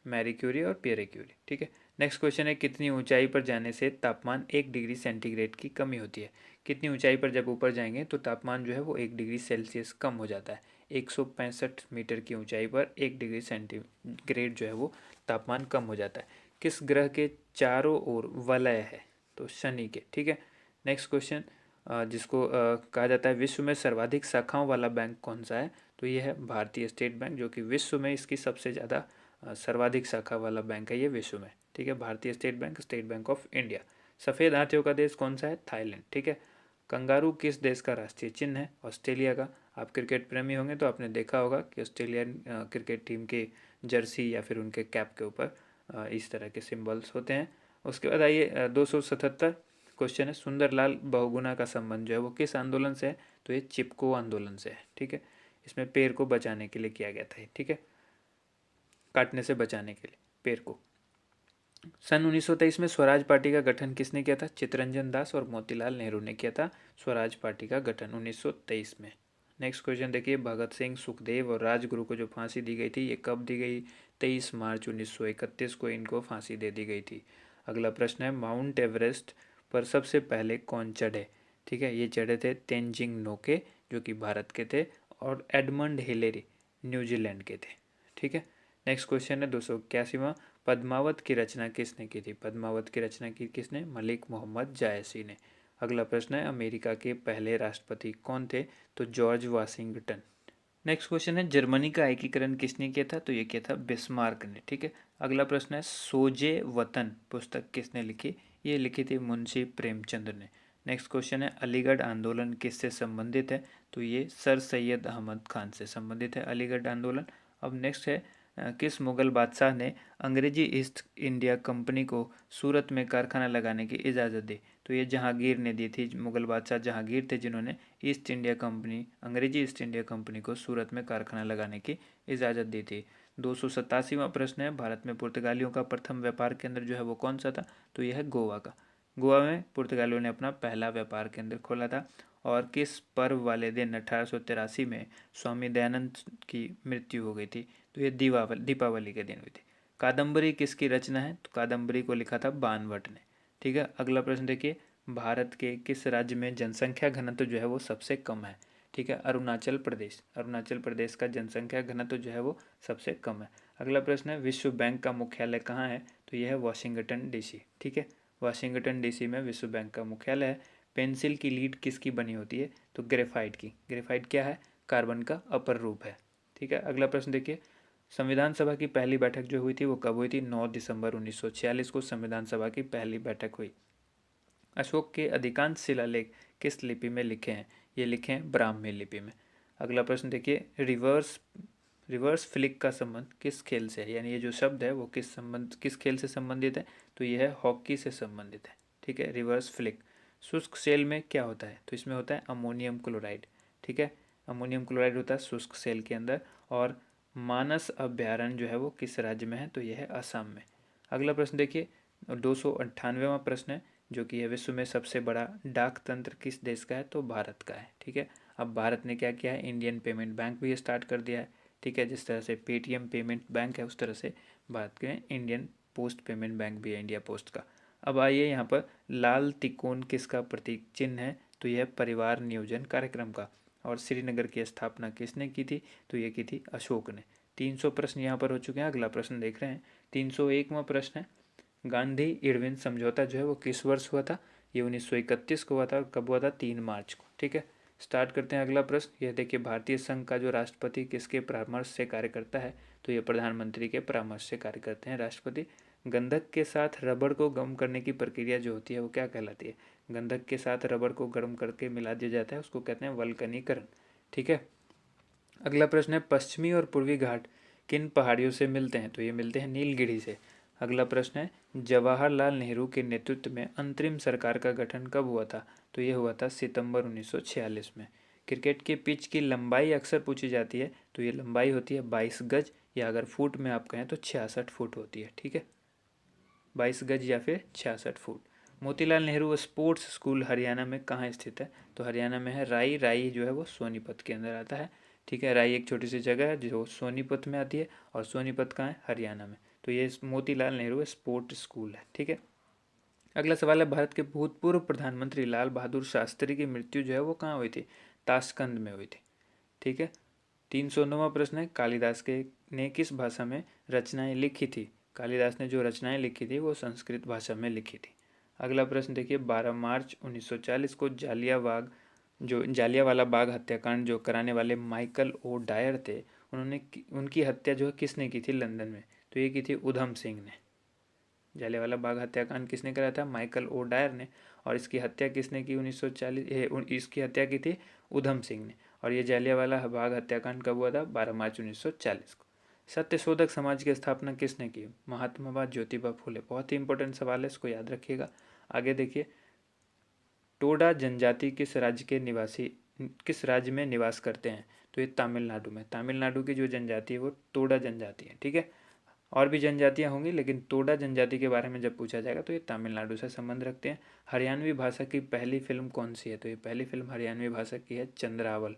मैरी क्यूरी और पियरे क्यूरी। ठीक है। नेक्स्ट क्वेश्चन है, कितनी ऊंचाई पर जाने से तापमान 1 डिग्री सेंटीग्रेड की कमी होती है? कितनी ऊंचाई पर जब ऊपर जाएंगे तो तापमान जो है वो 1 डिग्री सेल्सियस कम हो जाता है। 165 मीटर की ऊंचाई पर 1 डिग्री सेंटीग्रेड जो है वो तापमान कम हो जाता है। किस ग्रह के चारों ओर वलय है? तो शनि के। ठीक है। नेक्स्ट क्वेश्चन, जिसको कहा जाता है विश्व में सर्वाधिक शाखाओं वाला बैंक कौन सा है? तो ये है भारतीय स्टेट बैंक, जो कि विश्व में इसकी सबसे ज़्यादा सर्वाधिक शाखा वाला बैंक है ये विश्व में। ठीक है, भारतीय state bank, state bank of India. सफ़ेद हाथियों का देश कौन सा है? थाईलैंड। ठीक है। कंगारू किस देश का राष्ट्रीय चिन्ह है? ऑस्ट्रेलिया का। आप क्रिकेट प्रेमी होंगे तो आपने देखा होगा कि ऑस्ट्रेलियन क्रिकेट टीम के जर्सी या फिर उनके कैप के ऊपर इस तरह के सिंबल्स होते हैं। उसके बाद आइए 277 क्वेश्चन है, सुंदरलाल बहुगुणा का संबंध जो है वो किस आंदोलन से है? तो ये चिपको आंदोलन से है। ठीक है। इसमें पेड़ को बचाने के लिए किया गया था। ठीक है, काटने से बचाने के लिए पेड़ को। सन 1923 में स्वराज पार्टी का गठन किसने किया था? चित्तरंजन दास और मोतीलाल नेहरू ने किया था स्वराज पार्टी का गठन 1923 में। नेक्स्ट क्वेश्चन देखिए, भगत सिंह, सुखदेव और राजगुरु को जो फांसी दी गई थी ये कब दी गई? 23 मार्च 1931 को इनको फांसी दे दी गई थी। अगला प्रश्न है, माउंट एवरेस्ट पर सबसे पहले कौन चढ़े? ठीक है, ये चढ़े थे तेनजिंग नोके, जो कि भारत के थे, और एडमंड हिलेरी न्यूजीलैंड के थे। ठीक है। नेक्स्ट क्वेश्चन है 281वां, पद्मावत की रचना किसने की थी? पद्मावत की रचना की किसने? मलिक मोहम्मद जायसी ने। अगला प्रश्न है, अमेरिका के पहले राष्ट्रपति कौन थे? तो जॉर्ज वाशिंगटन। नेक्स्ट क्वेश्चन है, जर्मनी का एकीकरण किसने किया था? तो ये किया था बिस्मार्क ने। ठीक है। अगला प्रश्न है, सोजे वतन पुस्तक किसने लिखी? ये लिखी थी मुंशी प्रेमचंद ने। नेक्स्ट क्वेश्चन है, अलीगढ़ आंदोलन किससे संबंधित है? तो ये सर सैयद अहमद खान से संबंधित है अलीगढ़ आंदोलन। अब नेक्स्ट है, किस मुगल बादशाह ने अंग्रेजी ईस्ट इंडिया कंपनी को सूरत में कारखाना लगाने की इजाज़त दी? तो ये जहांगीर ने दी थी। मुगल बादशाह जहांगीर थे जिन्होंने ईस्ट इंडिया कंपनी, अंग्रेजी ईस्ट इंडिया कंपनी को सूरत में कारखाना लगाने की इजाज़त दी थी। 287वां प्रश्न है, भारत में पुर्तगालियों का प्रथम व्यापार केंद्र जो है वो कौन सा था? तो यह है गोवा का। गोवा में पुर्तगालियों ने अपना पहला व्यापार केंद्र खोला था। और किस पर्व वाले दिन 1883 में स्वामी दयानंद की मृत्यु हो गई थी? तो ये दीपावली के दिन हुई थी। कादम्बरी किसकी रचना है? तो कादम्बरी को लिखा था बाणभट्ट ने। ठीक है। अगला प्रश्न देखिए, भारत के किस राज्य में जनसंख्या घनत्व जो है वो सबसे कम है? ठीक है, अरुणाचल प्रदेश। अरुणाचल प्रदेश का जनसंख्या घनत्व जो है वो सबसे कम है। अगला प्रश्न है, विश्व बैंक का मुख्यालय कहाँ है? तो यह है वाशिंगटन डीसी। ठीक है, वाशिंगटन डीसी में विश्व बैंक का मुख्यालय है। पेंसिल की लीड किसकी बनी होती है? तो ग्रेफाइट की। ग्रेफाइट क्या है? कार्बन का अपर रूप है। ठीक है। अगला प्रश्न देखिए, संविधान सभा की पहली बैठक जो हुई थी वो कब हुई थी? 9 दिसंबर 1946 को संविधान सभा की पहली बैठक हुई। अशोक के अधिकांश शिलालेख किस लिपि में लिखे हैं? ये लिखे हैं ब्राह्मी लिपि में। अगला प्रश्न देखिए, रिवर्स फ्लिक का संबंध किस खेल से है? यानी ये जो शब्द है वो किस खेल से संबंधित है? तो ये है हॉकी से संबंधित है। ठीक है, रिवर्स फ्लिक। शुष्क सेल में क्या होता है? तो इसमें होता है अमोनियम क्लोराइड। ठीक है, अमोनियम क्लोराइड होता है शुष्क सेल के अंदर। और मानस अभ्यारण्य जो है वो किस राज्य में है? तो यह है असम में। अगला प्रश्न देखिए, 298वां प्रश्न है, जो कि है विश्व में सबसे बड़ा डाक तंत्र किस देश का है, तो भारत का है। ठीक है, अब भारत ने क्या किया है, इंडियन पेमेंट बैंक भी स्टार्ट कर दिया है। ठीक है, जिस तरह से पेटीएम पेमेंट बैंक है उस तरह से भारत के इंडियन पोस्ट पेमेंट बैंक भी है, इंडिया पोस्ट का। अब आइए यहाँ पर लाल तिकोन किसका प्रतीक चिन्ह है, तो यह परिवार नियोजन कार्यक्रम का। और श्रीनगर की स्थापना किसने की थी, तो ये की थी अशोक ने। 300 प्रश्न यहाँ पर हो चुके हैं। अगला प्रश्न देख रहे हैं, 301वां प्रश्न है, गांधी इरविन समझौता जो है वो किस वर्ष हुआ था, ये 1931 को हुआ था। कब हुआ था, 3 मार्च को। ठीक है, स्टार्ट करते हैं अगला प्रश्न। यह देखिए, भारतीय संघ का जो राष्ट्रपति किसके परामर्श से कार्य करता है, तो ये प्रधानमंत्री के परामर्श से कार्य करते हैं राष्ट्रपति। गंधक के साथ रबड़ को गर्म करने की प्रक्रिया जो होती है वो क्या कहलाती है, गंधक के साथ रबड़ को गर्म करके मिला दिया जाता है, उसको कहते हैं वल्कनीकरण। ठीक है, अगला प्रश्न है, पश्चिमी और पूर्वी घाट किन पहाड़ियों से मिलते हैं, तो ये मिलते हैं नीलगिरी से। अगला प्रश्न है, जवाहरलाल नेहरू के नेतृत्व में अंतरिम सरकार का गठन कब हुआ था, तो ये हुआ था सितंबर 1946 में। क्रिकेट के पिच की लंबाई अक्सर पूछी जाती है, तो ये लंबाई होती है 22 गज, या अगर फुट में आप कहें तो 66 फुट होती है। ठीक है, 22 गज या फिर 66 foot. Motilal Nehru sports school Haryana में कहाँ स्थित है, तो हरियाणा में है राई। राई जो है वो सोनीपत के अंदर आता है। ठीक है, राई एक छोटी सी जगह है जो सोनीपत में आती है, और सोनीपत कहाँ है, हरियाणा में। तो ये मोतीलाल नेहरू स्पोर्ट्स स्कूल है। ठीक है, अगला सवाल है, भारत के भूतपूर्व प्रधानमंत्री लाल बहादुर शास्त्री की मृत्यु जो है वो कहाँ हुई थी, ताशकंद में हुई थी। ठीक है, 309वां प्रश्न है, कालिदास के ने किस भाषा में रचनाएं लिखी थी, कालिदास ने जो रचनाएं लिखी थी वो संस्कृत भाषा में लिखी थी। अगला प्रश्न देखिए, 12 मार्च 1940 को जालियावाला बाग हत्याकांड जो कराने वाले माइकल ओ डायर थे, उनकी हत्या जो है किसने की थी लंदन में, तो ये की थी उधम सिंह ने। जालियावाला बाग हत्याकांड किसने कराया था, माइकल ओ डायर ने। और इसकी हत्या किसने की 1940, इसकी हत्या की थी उधम सिंह ने। और ये जालियावाला बाग हत्याकांड कब हुआ था, 12 मार्च 1940 को। सत्यशोधक समाज की स्थापना किसने की, महात्मा बा ज्योतिबा फुले। बहुत ही इंपॉर्टेंट सवाल है, इसको याद रखिएगा। आगे देखिए, टोडा जनजाति किस राज्य में निवास करते हैं, तो ये तमिलनाडु में। तमिलनाडु की जो जनजाति है वो टोडा जनजाति है। ठीक है, और भी जनजातियां होंगी, लेकिन टोडा जनजाति के बारे में जब पूछा जाएगा तो ये तमिलनाडु से संबंध रखते हैं। हरियाणवी भाषा की पहली फिल्म कौन सी है, तो ये पहली फिल्म हरियाणवी भाषा की है चंद्रावल।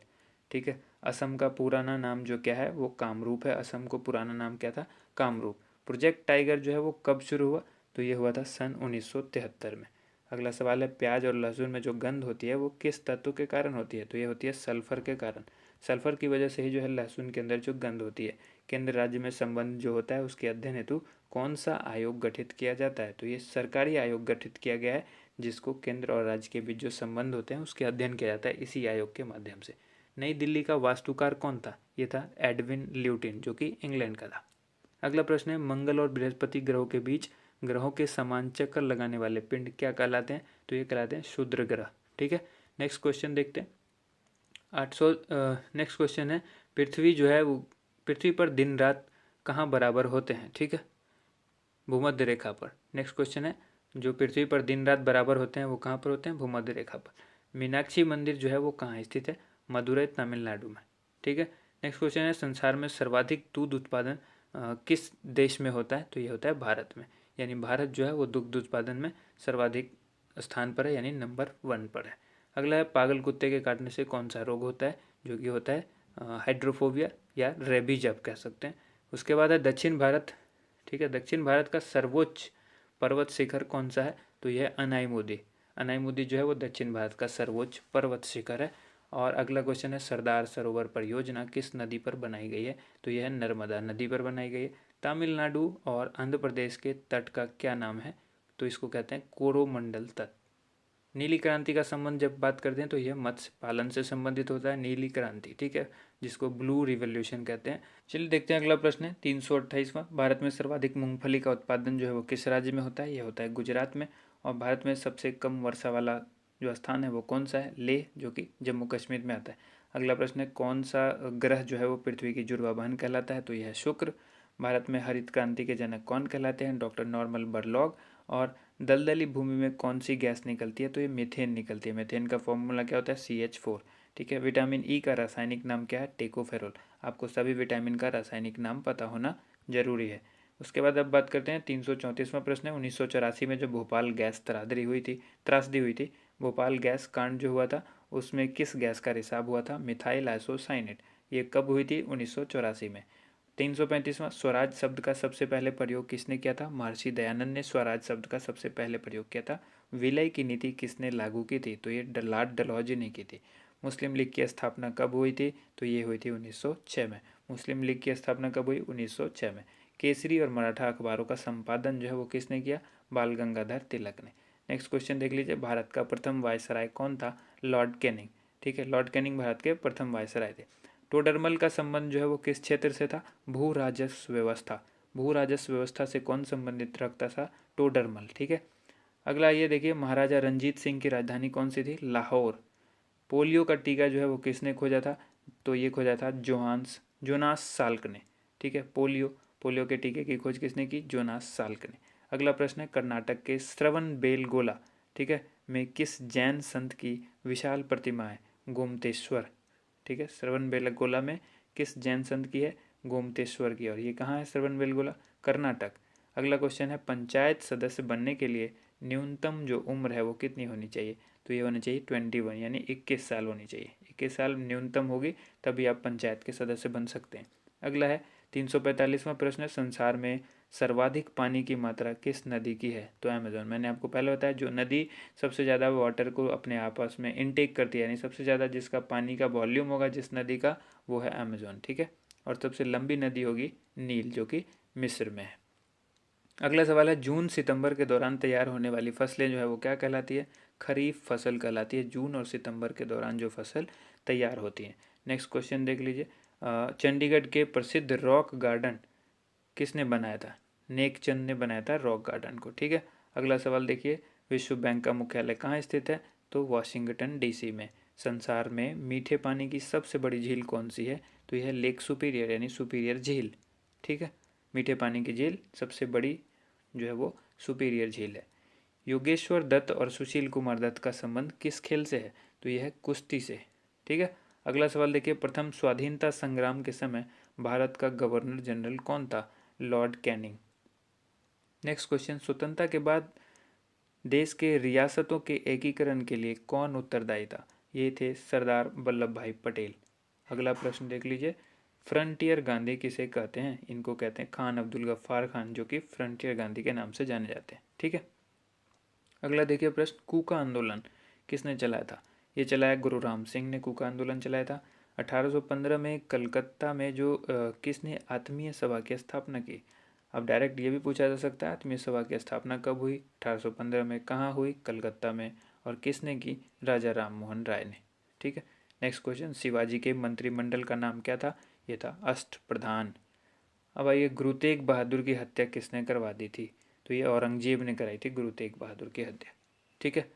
ठीक है, असम का पुराना नाम जो क्या है वो कामरूप है। असम को पुराना नाम क्या था, कामरूप। प्रोजेक्ट टाइगर जो है वो कब शुरू हुआ, तो ये हुआ था सन 1973 में। अगला सवाल है, प्याज और लहसुन में जो गंध होती है वो किस तत्व के कारण होती है, तो ये होती है सल्फर के कारण। सल्फर की वजह से ही जो है लहसुन के अंदर जो गंध होती है। केंद्र राज्य में संबंध जो होता है उसके अध्ययन हेतु कौन सा आयोग गठित किया जाता है, तो ये सरकारी आयोग गठित किया गया है, जिसको केंद्र और राज्य के बीच जो संबंध होते हैं उसके अध्ययन किया जाता है इसी आयोग के माध्यम से। नई दिल्ली का वास्तुकार कौन था, ये था एडविन ल्यूटिन, जो कि इंग्लैंड का था। अगला प्रश्न है, मंगल और बृहस्पति ग्रहों के बीच ग्रहों के समान चक्कर लगाने वाले पिंड क्या कहलाते हैं, तो ये कहलाते हैं क्षुद्र ग्रह। ठीक है, नेक्स्ट क्वेश्चन देखते हैं। 800 नेक्स्ट क्वेश्चन है, पृथ्वी जो है वो पृथ्वी पर दिन रात कहाँ बराबर होते हैं। ठीक है, भूमध्य रेखा पर। नेक्स्ट क्वेश्चन है, जो पृथ्वी पर दिन रात बराबर होते हैं वो कहाँ पर होते हैं, भूमध्य रेखा पर। मीनाक्षी मंदिर जो है वो कहाँ स्थित है, मदुरई तमिलनाडु में। ठीक है, नेक्स्ट क्वेश्चन है, संसार में सर्वाधिक दूध उत्पादन किस देश में होता है, तो ये होता है भारत में। यानी भारत जो है वो दुग्ध उत्पादन में सर्वाधिक स्थान पर है, यानी नंबर 1 पर है। अगला है, पागल कुत्ते के काटने से कौन सा रोग होता है, जो कि होता है हाइड्रोफोबिया या रेबीज आप कह सकते हैं। उसके बाद है दक्षिण भारत। ठीक है, दक्षिण भारत का सर्वोच्च पर्वत शिखर कौन सा है, तो यह है अनाईमुदी। अनाईमुदी जो है वो दक्षिण भारत का सर्वोच्च पर्वत शिखर है। और अगला क्वेश्चन है, सरदार सरोवर परियोजना किस नदी पर बनाई गई है, तो यह है नर्मदा नदी पर बनाई गई है। तमिलनाडु और आंध्र प्रदेश के तट का क्या नाम है, तो इसको कहते हैं कोरोमंडल तट। नीली क्रांति का संबंध जब बात करते हैं तो यह मत्स्य पालन से संबंधित होता है, नीली क्रांति। ठीक है, जिसको ब्लू रिवोल्यूशन कहते हैं। चलिए देखते हैं अगला प्रश्न है, 328वां। भारत में सर्वाधिक मूंगफली का उत्पादन जो है वो किस राज्य में होता है, यह होता है गुजरात में। और भारत में सबसे कम वर्षा वाला जो स्थान है वो कौन सा है, लेह, जो कि जम्मू कश्मीर में आता है। अगला प्रश्न है, कौन सा ग्रह जो है वो पृथ्वी की जुड़वा बहन कहलाता है, तो यह है शुक्र। भारत में हरित क्रांति के जनक कौन कहलाते हैं, डॉक्टर नॉर्मन बोरलॉग। और दलदली भूमि में कौन सी गैस निकलती है, तो ये मीथेन निकलती है। मीथेन का फॉर्मूला क्या होता है, CH4। ठीक है, विटामिन ई का रासायनिक नाम क्या है, टेकोफेरोल। आपको सभी विटामिन का रासायनिक नाम पता होना जरूरी है। उसके बाद अब बात करते हैं 334वां प्रश्न है। 1984 में जो भोपाल गैस त्रासदी हुई थी, भोपाल गैस कांड जो हुआ था उसमें किस गैस का रिसाव हुआ था? Methyl isocyanate. ये कब हुई थी? 1984 में। 335वां, स्वराज शब्द का सबसे पहले प्रयोग किसने किया था? महर्षि दयानंद ने स्वराज शब्द का सबसे पहले प्रयोग किया था। विलय की नीति किसने लागू की थी? तो ये लॉर्ड डलहौजी ने की थी। मुस्लिम लीग की स्थापना कब हुई थी? तो ये हुई थी 1906 में। मुस्लिम लीग की स्थापना कब हुई? 1906 में। केसरी और मराठा अखबारों का संपादन जो है वो किसने किया? बाल गंगाधर तिलक ने। नेक्स्ट क्वेश्चन देख लीजिए, भारत का प्रथम वायसराय कौन था? Lord Canning. ठीक है, लॉर्ड कैनिंग भारत के प्रथम वायसराय थे। टोडरमल का संबंध जो है वो किस क्षेत्र से था? भू राजस्व व्यवस्था। भू राजस्व व्यवस्था से कौन संबंधित रखता था? टोडरमल। ठीक है, अगला ये देखिए, महाराजा रंजीत सिंह की राजधानी कौन सी थी? लाहौर। पोलियो का टीका जो है वो किसने खोजा था? तो ये खोजा था जोनास साल्क ने। ठीक है, पोलियो के टीके की खोज किसने की? जोनास साल्क ने। अगला प्रश्न है, कर्नाटक के श्रवण बेलगोला, ठीक है, में किस जैन संत की विशाल प्रतिमा है? गोमतेश्वर। ठीक है, श्रवण बेलगोला में किस जैन संत की है? गोमतेश्वर की। और ये कहाँ है श्रवण बेलगोला? कर्नाटक। अगला क्वेश्चन है, पंचायत सदस्य बनने के लिए न्यूनतम जो उम्र है वो कितनी होनी चाहिए? तो ये होनी चाहिए 21, यानी 21 साल होनी चाहिए। 21 साल न्यूनतम होगी तभी आप पंचायत के सदस्य बन सकते हैं। अगला है 345वां प्रश्न, संसार में सर्वाधिक पानी की मात्रा किस नदी की है? तो अमेजोन। मैंने आपको पहले बताया जो नदी सबसे ज़्यादा वाटर को अपने आपस में इनटेक करती है, यानी सबसे ज़्यादा जिसका पानी का वॉल्यूम होगा जिस नदी का, वो है अमेजोन। ठीक है, और सबसे लंबी नदी होगी नील, जो कि मिस्र में है। अगला सवाल है, जून सितंबर के दौरान तैयार होने वाली फसलें जो है वो क्या कहलाती है? खरीफ फसल कहलाती है, जून और सितंबर के दौरान जो फसल तैयार होती है। नेक्स्ट क्वेश्चन देख लीजिए, चंडीगढ़ के प्रसिद्ध रॉक गार्डन किसने बनाया था? नेकचंद ने बनाया था रॉक गार्डन को। ठीक है, अगला सवाल देखिए, विश्व बैंक का मुख्यालय कहाँ स्थित है? तो वाशिंगटन डीसी में। संसार में मीठे पानी की सबसे बड़ी झील कौन सी है? तो यह लेक सुपीरियर, यानी सुपीरियर झील। ठीक है, मीठे पानी की झील सबसे बड़ी जो है वो सुपीरियर झील है। योगेश्वर दत्त और सुशील कुमार दत्त का संबंध किस खेल से है? तो यह है कुश्ती से। ठीक है, अगला सवाल देखिए, प्रथम स्वाधीनता संग्राम के समय भारत का गवर्नर जनरल कौन था? Lord Canning. नेक्स्ट क्वेश्चन, स्वतंत्रता के बाद देश के रियासतों के एकीकरण के लिए कौन उत्तरदायी था? ये थे सरदार वल्लभ भाई पटेल। अगला प्रश्न देख लीजिए, फ्रंटियर गांधी किसे कहते हैं? इनको कहते हैं खान अब्दुल गफ्फार खान, जो कि फ्रंटियर गांधी के नाम से जाने जाते हैं। ठीक है, अगला देखिए प्रश्न, कूका आंदोलन किसने चलाया था? ये चलाया गुरु राम सिंह ने कूका आंदोलन चलाया था। 1815 में कलकत्ता में जो किसने आत्मीय सभा की स्थापना की? अब डायरेक्ट ये भी पूछा जा सकता है, आत्मीय सभा की स्थापना कब हुई? 1815 में। कहाँ हुई? कलकत्ता में। और किसने की? राजा राम मोहन राय ने। ठीक है, नेक्स्ट क्वेश्चन, शिवाजी के मंत्रिमंडल का नाम क्या था? ये था अष्टप्रधान। अब आइए, गुरु तेग बहादुर की हत्या किसने करवा दी थी? तो ये औरंगजेब ने कराई थी गुरु तेग बहादुर की हत्या। ठीक है,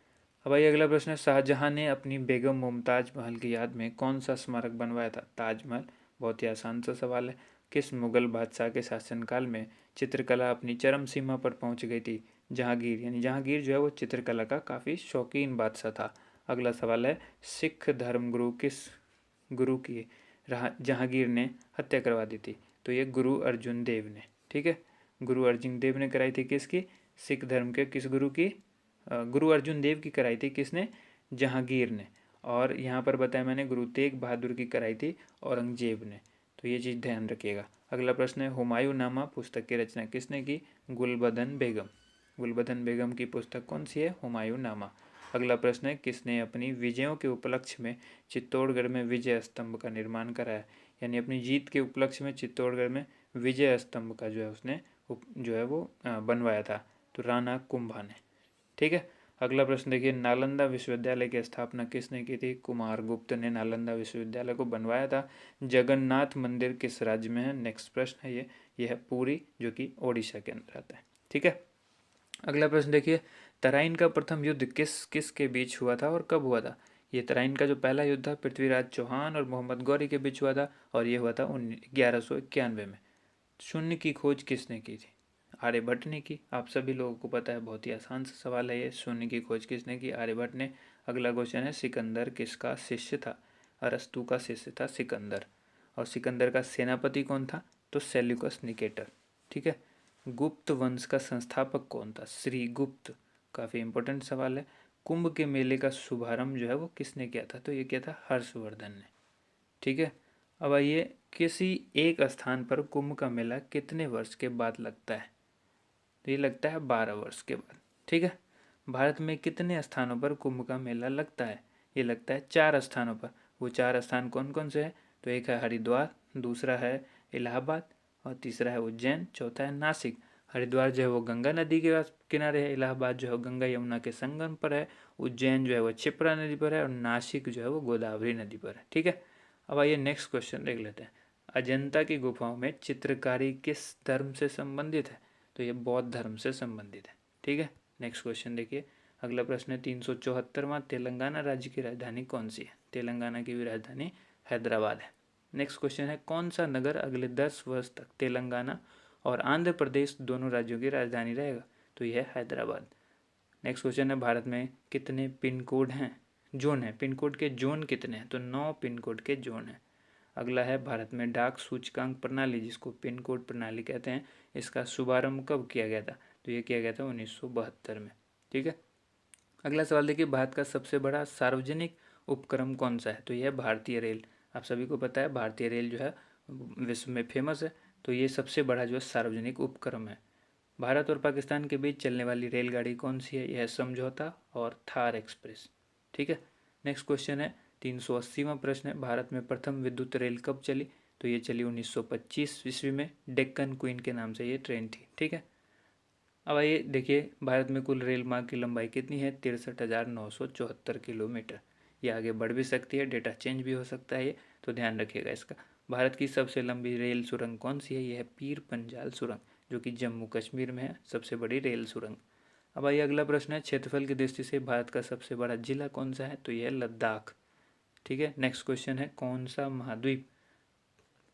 अब आइए अगला प्रश्न है, शाहजहां ने अपनी बेगम मुमताज महल की याद में कौन सा स्मारक बनवाया था? ताजमहल। बहुत ही आसान सा सवाल है। किस मुगल बादशाह के शासनकाल में चित्रकला अपनी चरम सीमा पर पहुंच गई थी? जहांगीर, यानी जहांगीर जो है वो चित्रकला का काफ़ी शौकीन बादशाह था। अगला सवाल है, सिख धर्मगुरु किस गुरु की जहांगीर ने हत्या करवा दी थी? तो ये गुरु अर्जुन देव ने। ठीक है, गुरु अर्जुन देव ने कराई थी किसकी? सिख धर्म के किस गुरु की? गुरु अर्जुन देव की कराई थी किसने? जहांगीर ने। और यहाँ पर बताया मैंने गुरु तेग बहादुर की कराई थी औरंगजेब ने। तो ये चीज़ ध्यान रखिएगा। अगला प्रश्न है, हुमायूं नामा पुस्तक की रचना किसने की? गुलबदन बेगम। गुलबदन बेगम की पुस्तक कौन सी है? हुमायूं नामा। अगला प्रश्न है, किसने अपनी विजयों के उपलक्ष्य में चित्तौड़गढ़ में विजय स्तंभ का निर्माण कराया? यानी अपनी जीत के उपलक्ष्य में चित्तौड़गढ़ में विजय स्तंभ का जो है उसने जो है वो बनवाया था। तो राणा कुंभा ने। ठीक है, अगला प्रश्न देखिए, नालंदा विश्वविद्यालय की स्थापना किसने की थी? कुमारगुप्त ने नालंदा विश्वविद्यालय को बनवाया था। जगन्नाथ मंदिर किस राज्य में है? नेक्स्ट प्रश्न है ये है पुरी, जो कि ओडिशा के अंदर आता है। ठीक है, अगला प्रश्न देखिए, तराइन का प्रथम युद्ध किस किस के बीच हुआ था और कब हुआ था? ये तराइन का जो पहला युद्ध था पृथ्वीराज चौहान और मोहम्मद गौरी के बीच हुआ था, और ये हुआ था 1191 में। शून्य की खोज किसने की थी? आर्यभट्ट ने की। आप सभी लोगों को पता है, बहुत ही आसान सा सवाल है ये, शून्य की खोज किसने की? आर्यभट्ट ने। अगला क्वेश्चन है, सिकंदर किसका शिष्य था? अरस्तु का शिष्य था सिकंदर। और सिकंदर का सेनापति कौन था? तो सेल्यूकस निकेटर। ठीक है, गुप्त वंश का संस्थापक कौन था? श्री गुप्त। काफ़ी इंपॉर्टेंट सवाल है। कुंभ के मेले का शुभारंभ जो है वो किसने किया था? तो ये किया था हर्षवर्धन ने। ठीक है। अब आइए, किसी एक स्थान पर कुंभ का मेला कितने वर्ष के बाद लगता है? तो ये लगता है 12 वर्ष के बाद। ठीक है। भारत में कितने स्थानों पर कुंभ का मेला लगता है? ये लगता है 4 स्थानों पर। वो 4 स्थान कौन कौन से हैं? तो एक है हरिद्वार, दूसरा है इलाहाबाद, और तीसरा है उज्जैन, चौथा है नासिक। हरिद्वार जो है वो गंगा नदी के किनारे है, इलाहाबाद जो है गंगा यमुना के संगम पर है, उज्जैन जो है वो क्षिप्रा नदी पर है, और नासिक जो है वो गोदावरी नदी पर है। ठीक है। अब आइए नेक्स्ट क्वेश्चन देख लेते हैं। अजंता की गुफाओं में चित्रकारी किस धर्म से संबंधित है? तो ये बौद्ध धर्म से संबंधित है। ठीक है। नेक्स्ट क्वेश्चन देखिए। अगला प्रश्न है 374वां, तेलंगाना राज्य की राजधानी कौन सी है? तेलंगाना की भी राजधानी हैदराबाद है। नेक्स्ट क्वेश्चन है कौन सा नगर अगले 10 वर्ष तक तेलंगाना और आंध्र प्रदेश दोनों राज्यों की राजधानी रहेगा? तो यह है हैदराबाद। नेक्स्ट क्वेश्चन है भारत में कितने पिन कोड हैं? जोन है, पिन कोड के जोन कितने हैं? तो 9 पिन कोड के जोन हैं। अगला है भारत में डाक सूचकांक प्रणाली, जिसको पिन कोड प्रणाली कहते हैं, इसका शुभारंभ कब किया गया था? तो ये किया गया था 1972 में। ठीक है। अगला सवाल देखिए, भारत का सबसे बड़ा सार्वजनिक उपक्रम कौन सा है? तो यह भारतीय रेल। आप सभी को पता है भारतीय रेल जो है विश्व में फेमस है। तो ये सबसे बड़ा जो है सार्वजनिक उपक्रम है। भारत और पाकिस्तान के बीच चलने वाली रेलगाड़ी कौन सी है? यह समझौता और थार एक्सप्रेस। ठीक है। नेक्स्ट क्वेश्चन है 380वां प्रश्न है, भारत में प्रथम विद्युत रेल कब चली? तो ये चली 1925 ईस्वी में, डेक्कन क्वीन के नाम से ये ट्रेन थी। ठीक है। अब आइए देखिए, भारत में कुल रेल मार्ग की लंबाई कितनी है? 63,974 किलोमीटर। ये आगे बढ़ भी सकती है, डेटा चेंज भी हो सकता है ये, तो ध्यान रखिएगा इसका। भारत की सबसे लंबी रेल सुरंग कौन सी है? यह है पीर पंजाल सुरंग, जो कि जम्मू कश्मीर में है, सबसे बड़ी रेल सुरंग। अब आइए अगला प्रश्न है, क्षेत्रफल की दृष्टि से भारत का सबसे बड़ा जिला कौन सा है? तो यह है लद्दाख। ठीक है। नेक्स्ट क्वेश्चन है कौन सा महाद्वीप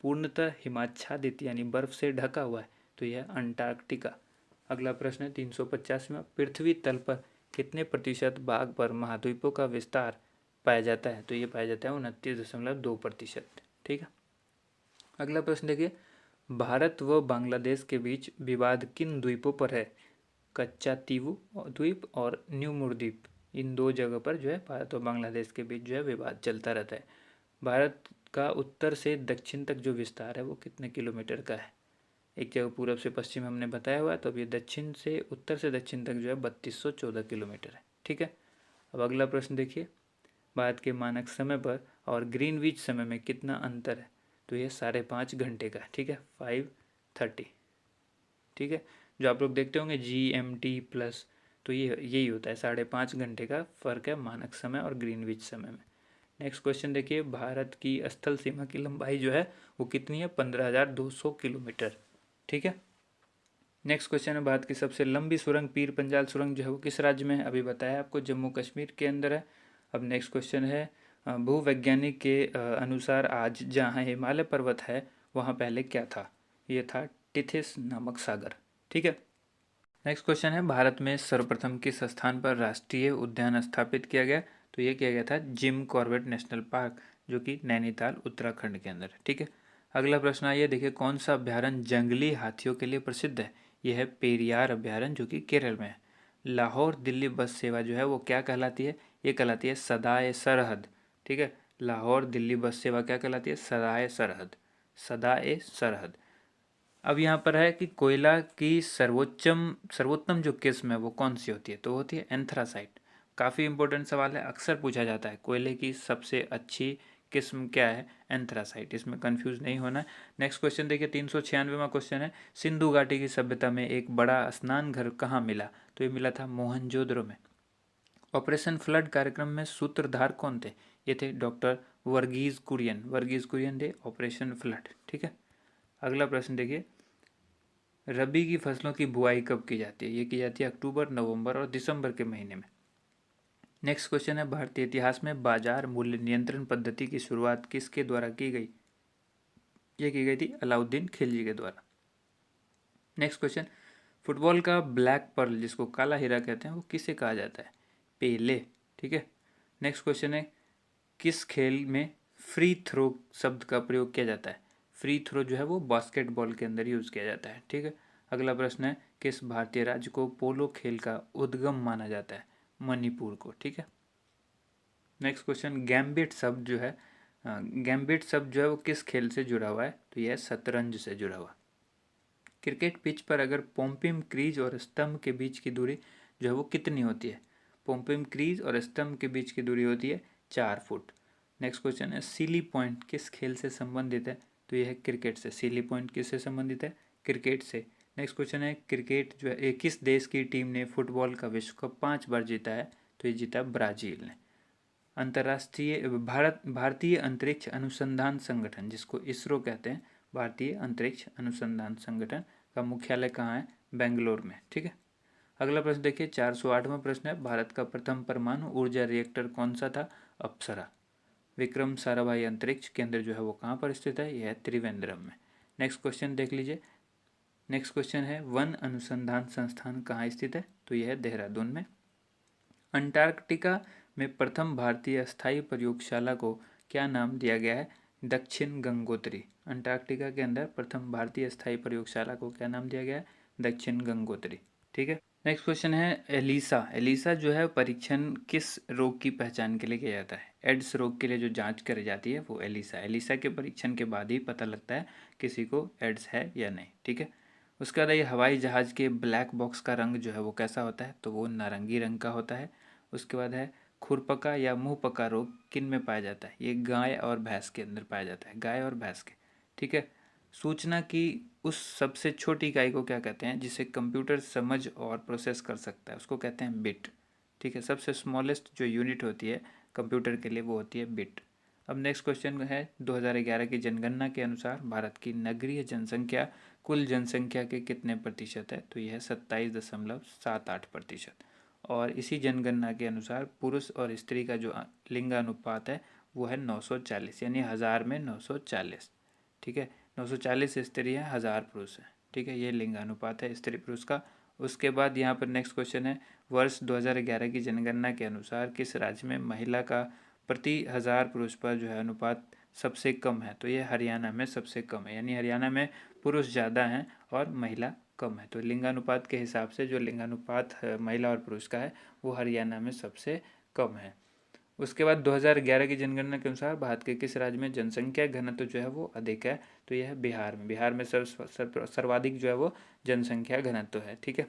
पूर्णतः हिमाच्छादित यानी बर्फ से ढका हुआ है? तो यह अंटार्कटिका। अगला प्रश्न है 350वां, पृथ्वी तल पर कितने प्रतिशत भाग पर महाद्वीपों का विस्तार पाया जाता है? तो ये पाया जाता है 29.2%। ठीक है। अगला प्रश्न देखिए, भारत व बांग्लादेश के बीच विवाद किन द्वीपों पर है? कच्चा तीवू द्वीप और न्यूमुर द्वीप, इन 2 जगह पर जो है भारत और बांग्लादेश के बीच जो है विवाद चलता रहता है। भारत का उत्तर से दक्षिण तक जो विस्तार है वो कितने किलोमीटर का है? एक जगह पूरब से पश्चिम हमने बताया हुआ है, तो अब ये दक्षिण से उत्तर से दक्षिण तक जो है 3214 किलोमीटर है। ठीक है। अब अगला प्रश्न देखिए, भारत के मानक समय पर और ग्रीनविच समय में कितना अंतर है? तो ये 5.5 घंटे का है। ठीक है, 5:30। ठीक है। जो आप लोग देखते होंगे GMT प्लस, तो ये यही होता है, 5.5 घंटे का फ़र्क है मानक समय और ग्रीनविच समय में। नेक्स्ट क्वेश्चन देखिए, भारत की स्थल सीमा की लंबाई जो है वो कितनी है? 15,200 किलोमीटर। ठीक है। नेक्स्ट क्वेश्चन है, भारत की सबसे लंबी सुरंग पीर पंजाल सुरंग जो है वो किस राज्य में है? अभी बताया आपको, जम्मू कश्मीर के अंदर है। अब नेक्स्ट क्वेश्चन है, भूवैज्ञानिक के अनुसार आज जहाँ हिमालय पर्वत है वहाँ पहले क्या था? ये था टिथिस नामक सागर। ठीक है। नेक्स्ट क्वेश्चन है, भारत में सर्वप्रथम किस स्थान पर राष्ट्रीय उद्यान स्थापित किया गया? तो ये किया गया था जिम कॉर्बेट नेशनल पार्क, जो कि नैनीताल उत्तराखंड के अंदर है। ठीक है। अगला प्रश्न आइए देखिए, कौन सा अभ्यारण्य जंगली हाथियों के लिए प्रसिद्ध है? यह है पेरियार अभ्यारण्य, जो कि केरल में है। लाहौर दिल्ली बस सेवा जो है वो क्या कहलाती है? ये कहलाती है सदाए सरहद। ठीक है। लाहौर दिल्ली बस सेवा क्या कहलाती है? सदाए सरहद। सदाए सरहद। अब यहाँ पर है कि कोयला की सर्वोत्तम जो किस्म है वो कौन सी होती है? तो होती है एंथ्रासाइट। काफ़ी इंपॉर्टेंट सवाल है, अक्सर पूछा जाता है, कोयले की सबसे अच्छी किस्म क्या है? एंथ्रासाइट। इसमें कंफ्यूज नहीं होना है। नेक्स्ट क्वेश्चन देखिए, 396वां क्वेश्चन है, सिंधु घाटी की सभ्यता में एक बड़ा स्नान घर कहाँ मिला? तो ये मिला था मोहनजोदड़ो में। ऑपरेशन फ्लड कार्यक्रम में सूत्रधार कौन थे? ये थे डॉक्टर वर्गीज कुरियन। वर्गीज कुरियन थे ऑपरेशन फ्लड। ठीक है। अगला प्रश्न देखिए, रबी की फसलों की बुआई कब की जाती है? ये की जाती है अक्टूबर, नवंबर और दिसंबर के महीने में। नेक्स्ट क्वेश्चन है, भारतीय इतिहास में बाजार मूल्य नियंत्रण पद्धति की शुरुआत किसके द्वारा की गई? ये की गई थी अलाउद्दीन खिलजी के द्वारा। नेक्स्ट क्वेश्चन, फुटबॉल का ब्लैक पर्ल, जिसको काला हीरा कहते हैं, वो किसे कहा जाता है? पेले। ठीक है। नेक्स्ट क्वेश्चन है, किस खेल में फ्री थ्रो शब्द का प्रयोग किया जाता है? फ्री थ्रो जो है वो बास्केटबॉल के अंदर यूज़ किया जाता है। ठीक है। अगला प्रश्न है, किस भारतीय राज्य को पोलो खेल का उद्गम माना जाता है? मणिपुर को। ठीक है। नेक्स्ट क्वेश्चन, गैम्बिट शब्द जो है वो किस खेल से जुड़ा हुआ है? तो यह शतरंज से जुड़ा हुआ। क्रिकेट पिच पर अगर पोम्पिम क्रीज और स्तंभ के बीच की दूरी जो है वो कितनी होती है? पोम्पिम क्रीज और स्तंभ के बीच की दूरी होती है 4 फुट। नेक्स्ट क्वेश्चन है, सीली पॉइंट किस खेल से संबंधित है? तो यह है क्रिकेट से। सीली पॉइंट किससे संबंधित है? क्रिकेट से। नेक्स्ट क्वेश्चन है, क्रिकेट जो है किस देश की टीम ने फुटबॉल का विश्व कप 5 बार जीता है? तो ये जीता ब्राजील ने। अंतर्राष्ट्रीय भारतीय अंतरिक्ष अनुसंधान संगठन, जिसको इसरो कहते हैं, भारतीय अंतरिक्ष अनुसंधान संगठन का मुख्यालय कहाँ है? बेंगलोर में। ठीक है। अगला प्रश्न देखिए, 408वां प्रश्न है, भारत का प्रथम परमाणु ऊर्जा रिएक्टर कौन सा था? अप्सरा। विक्रम साराभाई अंतरिक्ष केंद्र जो है वो कहाँ पर स्थित है? यह है त्रिवेंद्रम में। नेक्स्ट क्वेश्चन देख लीजिए। नेक्स्ट क्वेश्चन है, वन अनुसंधान संस्थान कहाँ स्थित है? तो यह है देहरादून में। अंटार्कटिका में प्रथम भारतीय स्थायी प्रयोगशाला को क्या नाम दिया गया है? दक्षिण गंगोत्री। अंटार्कटिका के अंदर प्रथम भारतीय स्थायी प्रयोगशाला को क्या नाम दिया गया है? दक्षिण गंगोत्री। ठीक है। नेक्स्ट क्वेश्चन है, एलिसा। एलिसा जो है परीक्षण किस रोग की पहचान के लिए किया जाता है? एड्स रोग के लिए जो जांच करी जाती है वो एलिसा। एलिसा के परीक्षण के बाद ही पता लगता है किसी को एड्स है या नहीं। ठीक है। उसके बाद ये हवाई जहाज़ के ब्लैक बॉक्स का रंग जो है वो कैसा होता है? तो वो नारंगी रंग का होता है। उसके बाद है, खुरपका या मुंहपका रोग किन में पाया जाता है? ये गाय और भैंस के अंदर पाया जाता है, गाय और भैंस के। ठीक है। सूचना की उस सबसे छोटी इकाई को क्या कहते हैं जिसे कंप्यूटर समझ और प्रोसेस कर सकता है? उसको कहते हैं बिट। ठीक है। सबसे स्मॉलेस्ट जो यूनिट होती है कंप्यूटर के लिए वो होती है बिट। अब नेक्स्ट क्वेश्चन है, 2011 की जनगणना के अनुसार भारत की नगरीय जनसंख्या कुल जनसंख्या के कितने प्रतिशत है? तो यह है 27.78%। और इसी जनगणना के अनुसार पुरुष और स्त्री का जो लिंगानुपात है वो है 940, यानी 1000 में 940। ठीक है। 940 स्त्री है, 1000 पुरुष है। ठीक है। ये लिंगानुपात है स्त्री पुरुष का। उसके बाद यहाँ पर नेक्स्ट क्वेश्चन है, वर्ष 2011 की जनगणना के अनुसार किस राज्य में महिला का प्रति 1000 पुरुष पर जो है अनुपात सबसे कम है? तो ये हरियाणा में सबसे कम है, यानी हरियाणा में पुरुष ज़्यादा हैं और महिला कम है। तो लिंगानुपात के हिसाब से जो लिंगानुपात महिला और पुरुष का है वो हरियाणा में सबसे कम है। उसके बाद 2011 की जनगणना के अनुसार भारत के किस राज्य में जनसंख्या घनत्व जो है वो अधिक है? तो यह है बिहार में। बिहार में सर्वाधिक जो है वो जनसंख्या घनत्व है। ठीक है।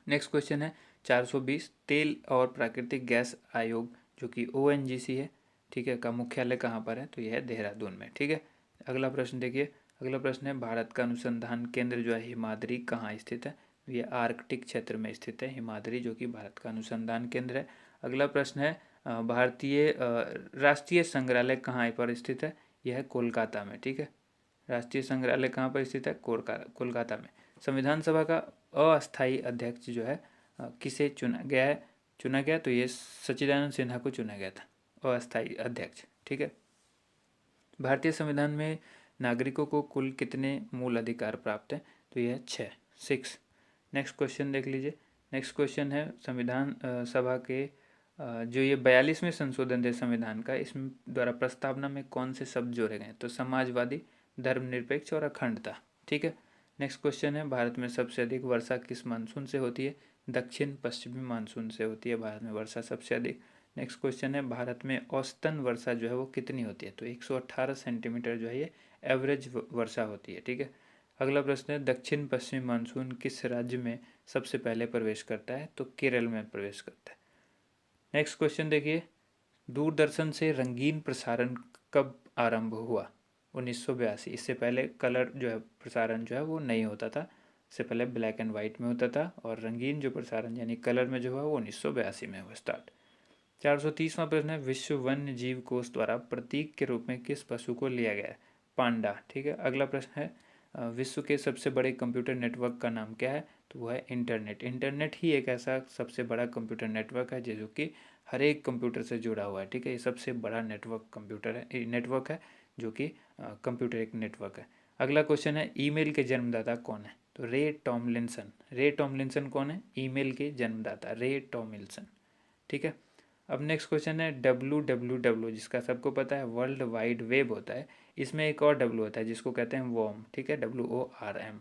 नेक्स्ट क्वेश्चन है, 420, तेल और प्राकृतिक गैस आयोग जो कि ONGC है, ठीक है, का मुख्यालय कहाँ पर है? तो यह है देहरादून में। ठीक है। अगला प्रश्न देखिए। अगला प्रश्न है, भारत का अनुसंधान केंद्र जो है हिमाद्री कहाँ स्थित है? यह आर्कटिक क्षेत्र में स्थित है हिमाद्री, जो कि भारत का अनुसंधान केंद्र है। अगला प्रश्न है, भारतीय राष्ट्रीय संग्रहालय कहाँ पर स्थित है? यह है कोलकाता में। ठीक है। राष्ट्रीय संग्रहालय कहाँ पर स्थित है? कोलकाता में। संविधान सभा का अस्थायी अध्यक्ष जो है किसे चुना गया? तो ये सच्चिदानंद सिन्हा को चुना गया था अस्थायी अध्यक्ष। ठीक है। भारतीय संविधान में नागरिकों को कुल कितने मूल अधिकार प्राप्त हैं? तो यह 6। नेक्स्ट क्वेश्चन देख लीजिए। नेक्स्ट क्वेश्चन है, संविधान सभा के जो ये 42वें संशोधन है संविधान का, इसमें द्वारा प्रस्तावना में कौन से शब्द जोड़े गए? तो समाजवादी, धर्मनिरपेक्ष और अखंडता। ठीक है। नेक्स्ट क्वेश्चन है, भारत में सबसे अधिक वर्षा किस मानसून से होती है? दक्षिण पश्चिमी मानसून से होती है भारत में वर्षा सबसे अधिक। नेक्स्ट क्वेश्चन है, भारत में औसतन वर्षा जो है वो कितनी होती है? तो 118 सेंटीमीटर जो है ये एवरेज वर्षा होती है। ठीक है। अगला प्रश्न है, दक्षिण पश्चिमी मानसून किस राज्य में सबसे पहले प्रवेश करता है? तो केरल में प्रवेश करता है। नेक्स्ट क्वेश्चन देखिए, दूरदर्शन से रंगीन प्रसारण कब आरंभ हुआ? 1982। इससे पहले कलर जो है प्रसारण जो है वो नहीं होता था, इससे पहले ब्लैक एंड वाइट में होता था, और रंगीन जो प्रसारण यानी कलर में जो हुआ वो 1982 में हुआ स्टार्ट। 430वां प्रश्न है, विश्व वन्य जीव कोष द्वारा प्रतीक के रूप में किस पशु को लिया गया है? पांडा। ठीक है। अगला प्रश्न है, विश्व के सबसे बड़े कंप्यूटर नेटवर्क का नाम क्या है? तो वह है इंटरनेट। इंटरनेट ही एक ऐसा सबसे बड़ा कंप्यूटर नेटवर्क है जो कि हर एक कंप्यूटर से जुड़ा हुआ है। ठीक है। ये सबसे बड़ा नेटवर्क है जो कि कंप्यूटर एक नेटवर्क है। अगला क्वेश्चन है, ईमेल के जन्मदाता कौन है? तो रे टॉमलिंसन। रे टॉमलिंसन कौन है? ईमेल के जन्मदाता रे टॉमलिंसन। ठीक है। अब नेक्स्ट क्वेश्चन है, WWW, जिसका सबको पता है वर्ल्ड वाइड वेब होता है, इसमें एक और W होता है जिसको कहते हैं वॉर्म। ठीक है, WORM,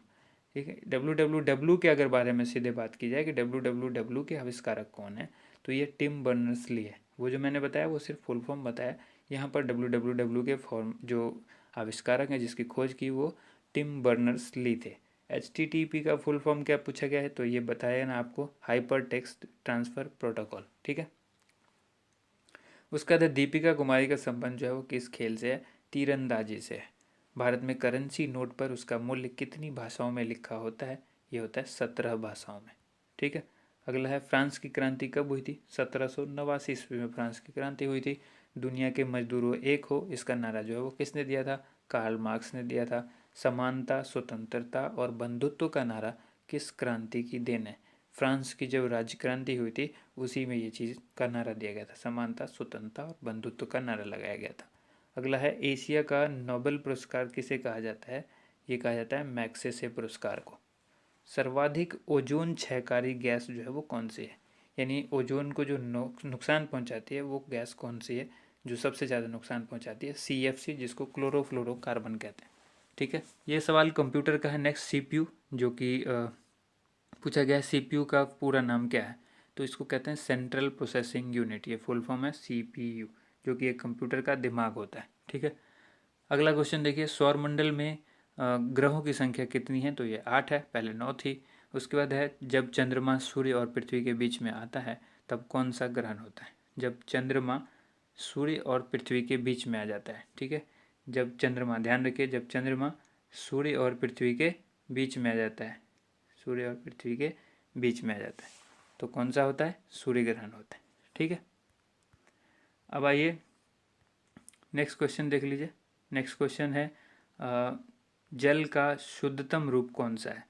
ठीक है। WWW के अगर बारे में सीधे बात की जाए कि WWW के आविष्कारक कौन है, तो ये टिम बर्नर्स ली है। वो जो मैंने बताया वो सिर्फ फुल फॉर्म बताया, यहाँ पर WWW के फॉर्म जो आविष्कारक हैं जिसकी खोज की वो टिम बर्नर्स ली थे। HTTP का फुल फॉर्म क्या पूछा गया है, तो ये बताया ना आपको, हाइपर टेक्स्ट ट्रांसफ़र प्रोटोकॉल। ठीक है। उसका बाद दीपिका कुमारी का संबंध जो है वो किस खेल से है, तीरंदाजी से है। भारत में करेंसी नोट पर उसका मूल्य कितनी भाषाओं में लिखा होता है, ये होता है 17 भाषाओं में। ठीक है। अगला है, फ्रांस की क्रांति कब हुई थी, 1789 ईस्वी में फ्रांस की क्रांति हुई थी। दुनिया के मजदूरों एक हो, इसका नारा जो है वो किसने दिया था, कार्ल मार्क्स ने दिया था। समानता, स्वतंत्रता और बंधुत्व का नारा किस क्रांति की देन है, फ्रांस की जब राज्य क्रांति हुई थी उसी में ये चीज़ का नारा दिया गया था, समानता, स्वतंत्रता और बंधुत्व का नारा लगाया गया था। अगला है, एशिया का नोबेल पुरस्कार किसे कहा जाता है, ये कहा जाता है मैग्सेसे पुरस्कार को। सर्वाधिक ओजोन क्षयकारी गैस जो है वो कौन सी है, यानी ओजोन को जो नुकसान पहुंचाती है वो गैस कौन सी है जो सबसे ज़्यादा नुकसान पहुंचाती है, CFC, जिसको क्लोरोफ्लोरोकार्बन कहते हैं। ठीक है। ये सवाल कंप्यूटर का है। नेक्स्ट, CPU, जो कि पूछा गया है CPU का पूरा नाम क्या है, तो इसको कहते हैं सेंट्रल प्रोसेसिंग यूनिट, ये फुल फॉर्म है CPU, जो कि एक कंप्यूटर का दिमाग होता है। ठीक है। अगला क्वेश्चन देखिए, सौरमंडल में ग्रहों की संख्या कितनी है, तो ये 8 है, पहले 9 थी। उसके बाद है, जब चंद्रमा सूर्य और पृथ्वी के बीच में आता है तब कौन सा ग्रहण होता है, जब चंद्रमा सूर्य और पृथ्वी के बीच में आ जाता है। ठीक है। जब चंद्रमा, ध्यान रखिए, जब चंद्रमा सूर्य और पृथ्वी के बीच में आ जाता है, सूर्य और पृथ्वी के बीच में आ जाता है तो कौन सा होता है, सूर्य ग्रहण होता है। ठीक है। अब आइए नेक्स्ट क्वेश्चन देख लीजिए। नेक्स्ट क्वेश्चन है, जल का शुद्धतम रूप कौन सा है,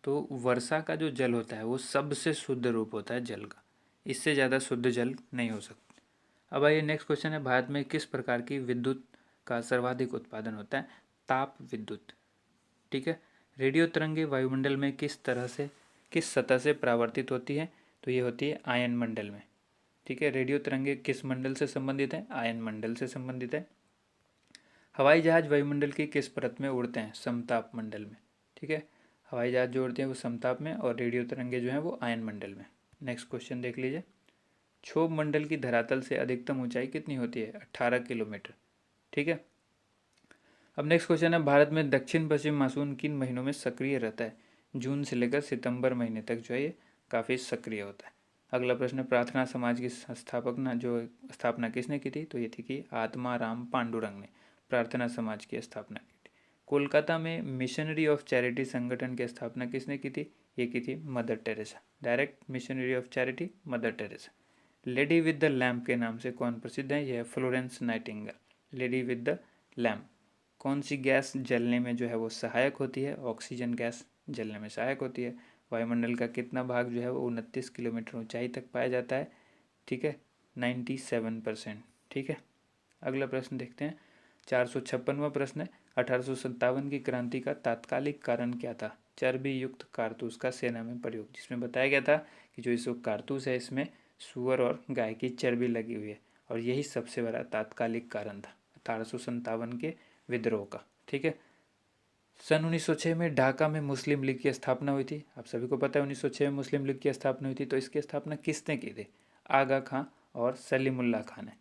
तो वर्षा का जो जल होता है वो सबसे शुद्ध रूप होता है जल का, इससे ज़्यादा शुद्ध जल नहीं हो सकता। अब आइए नेक्स्ट क्वेश्चन है, भारत में किस प्रकार की विद्युत का सर्वाधिक उत्पादन होता है, ताप विद्युत। ठीक है। रेडियो तरंगे वायुमंडल में किस सतह से परावर्तित होती है, तो ये होती है आयन मंडल में। ठीक है। रेडियो तरंगे किस मंडल से संबंधित है, आयन मंडल से संबंधित है। हवाई जहाज वायुमंडल की किस परत में उड़ते हैं, समताप मंडल में। ठीक है। हवाई जहाज जो उड़ते हैं वो समताप में, और रेडियो तरंगे जो हैं वो आयन मंडल में। नेक्स्ट क्वेश्चन देख लीजिए, क्षोभ मंडल की धरातल से अधिकतम ऊंचाई कितनी होती है, 18 किलोमीटर। ठीक है। अब नेक्स्ट क्वेश्चन है, भारत में दक्षिण पश्चिम मानसून किन महीनों में सक्रिय रहता है, जून से लेकर सितंबर महीने तक जो है ये काफ़ी सक्रिय होता है। अगला प्रश्न, प्रार्थना समाज की स्थापना किसने की थी, तो ये थी कि आत्माराम पांडुरंग ने प्रार्थना समाज की स्थापना की थी। कोलकाता में मिशनरी ऑफ चैरिटी संगठन की स्थापना किसने की थी, ये की थी mother Teresa, direct missionary of charity mother Teresa. Lady with the lamp के नाम से कौन प्रसिद्ध है, यह Florence Nightingale. Lady with the lamp. कौन सी गैस जलने में जो है वो सहायक होती है, ऑक्सीजन गैस जलने में सहायक होती है। वायुमंडल का कितना भाग जो है वो 29 किलोमीटर ऊंचाई तक पाया जाता है। ठीक है। 97%। ठीक है। अगला प्रश्न देखते हैं, 456वां प्रश्न है, 1857 की क्रांति का तात्कालिक कारण क्या था, चर्बी युक्त कारतूस का सेना में प्रयोग, जिसमें बताया गया था कि जो इस कारतूस है इसमें सुअर और गाय की चर्बी लगी हुई है, और यही सबसे बड़ा तात्कालिक कारण था 1857 के विद्रोह का। ठीक है। सन 1906 में ढाका में मुस्लिम लीग की स्थापना हुई थी। आप सभी को पता है 1906 में मुस्लिम लीग की स्थापना हुई थी, तो इसकी स्थापना किसने की थी, आगा खां और सलीमुल्लाह खां ने।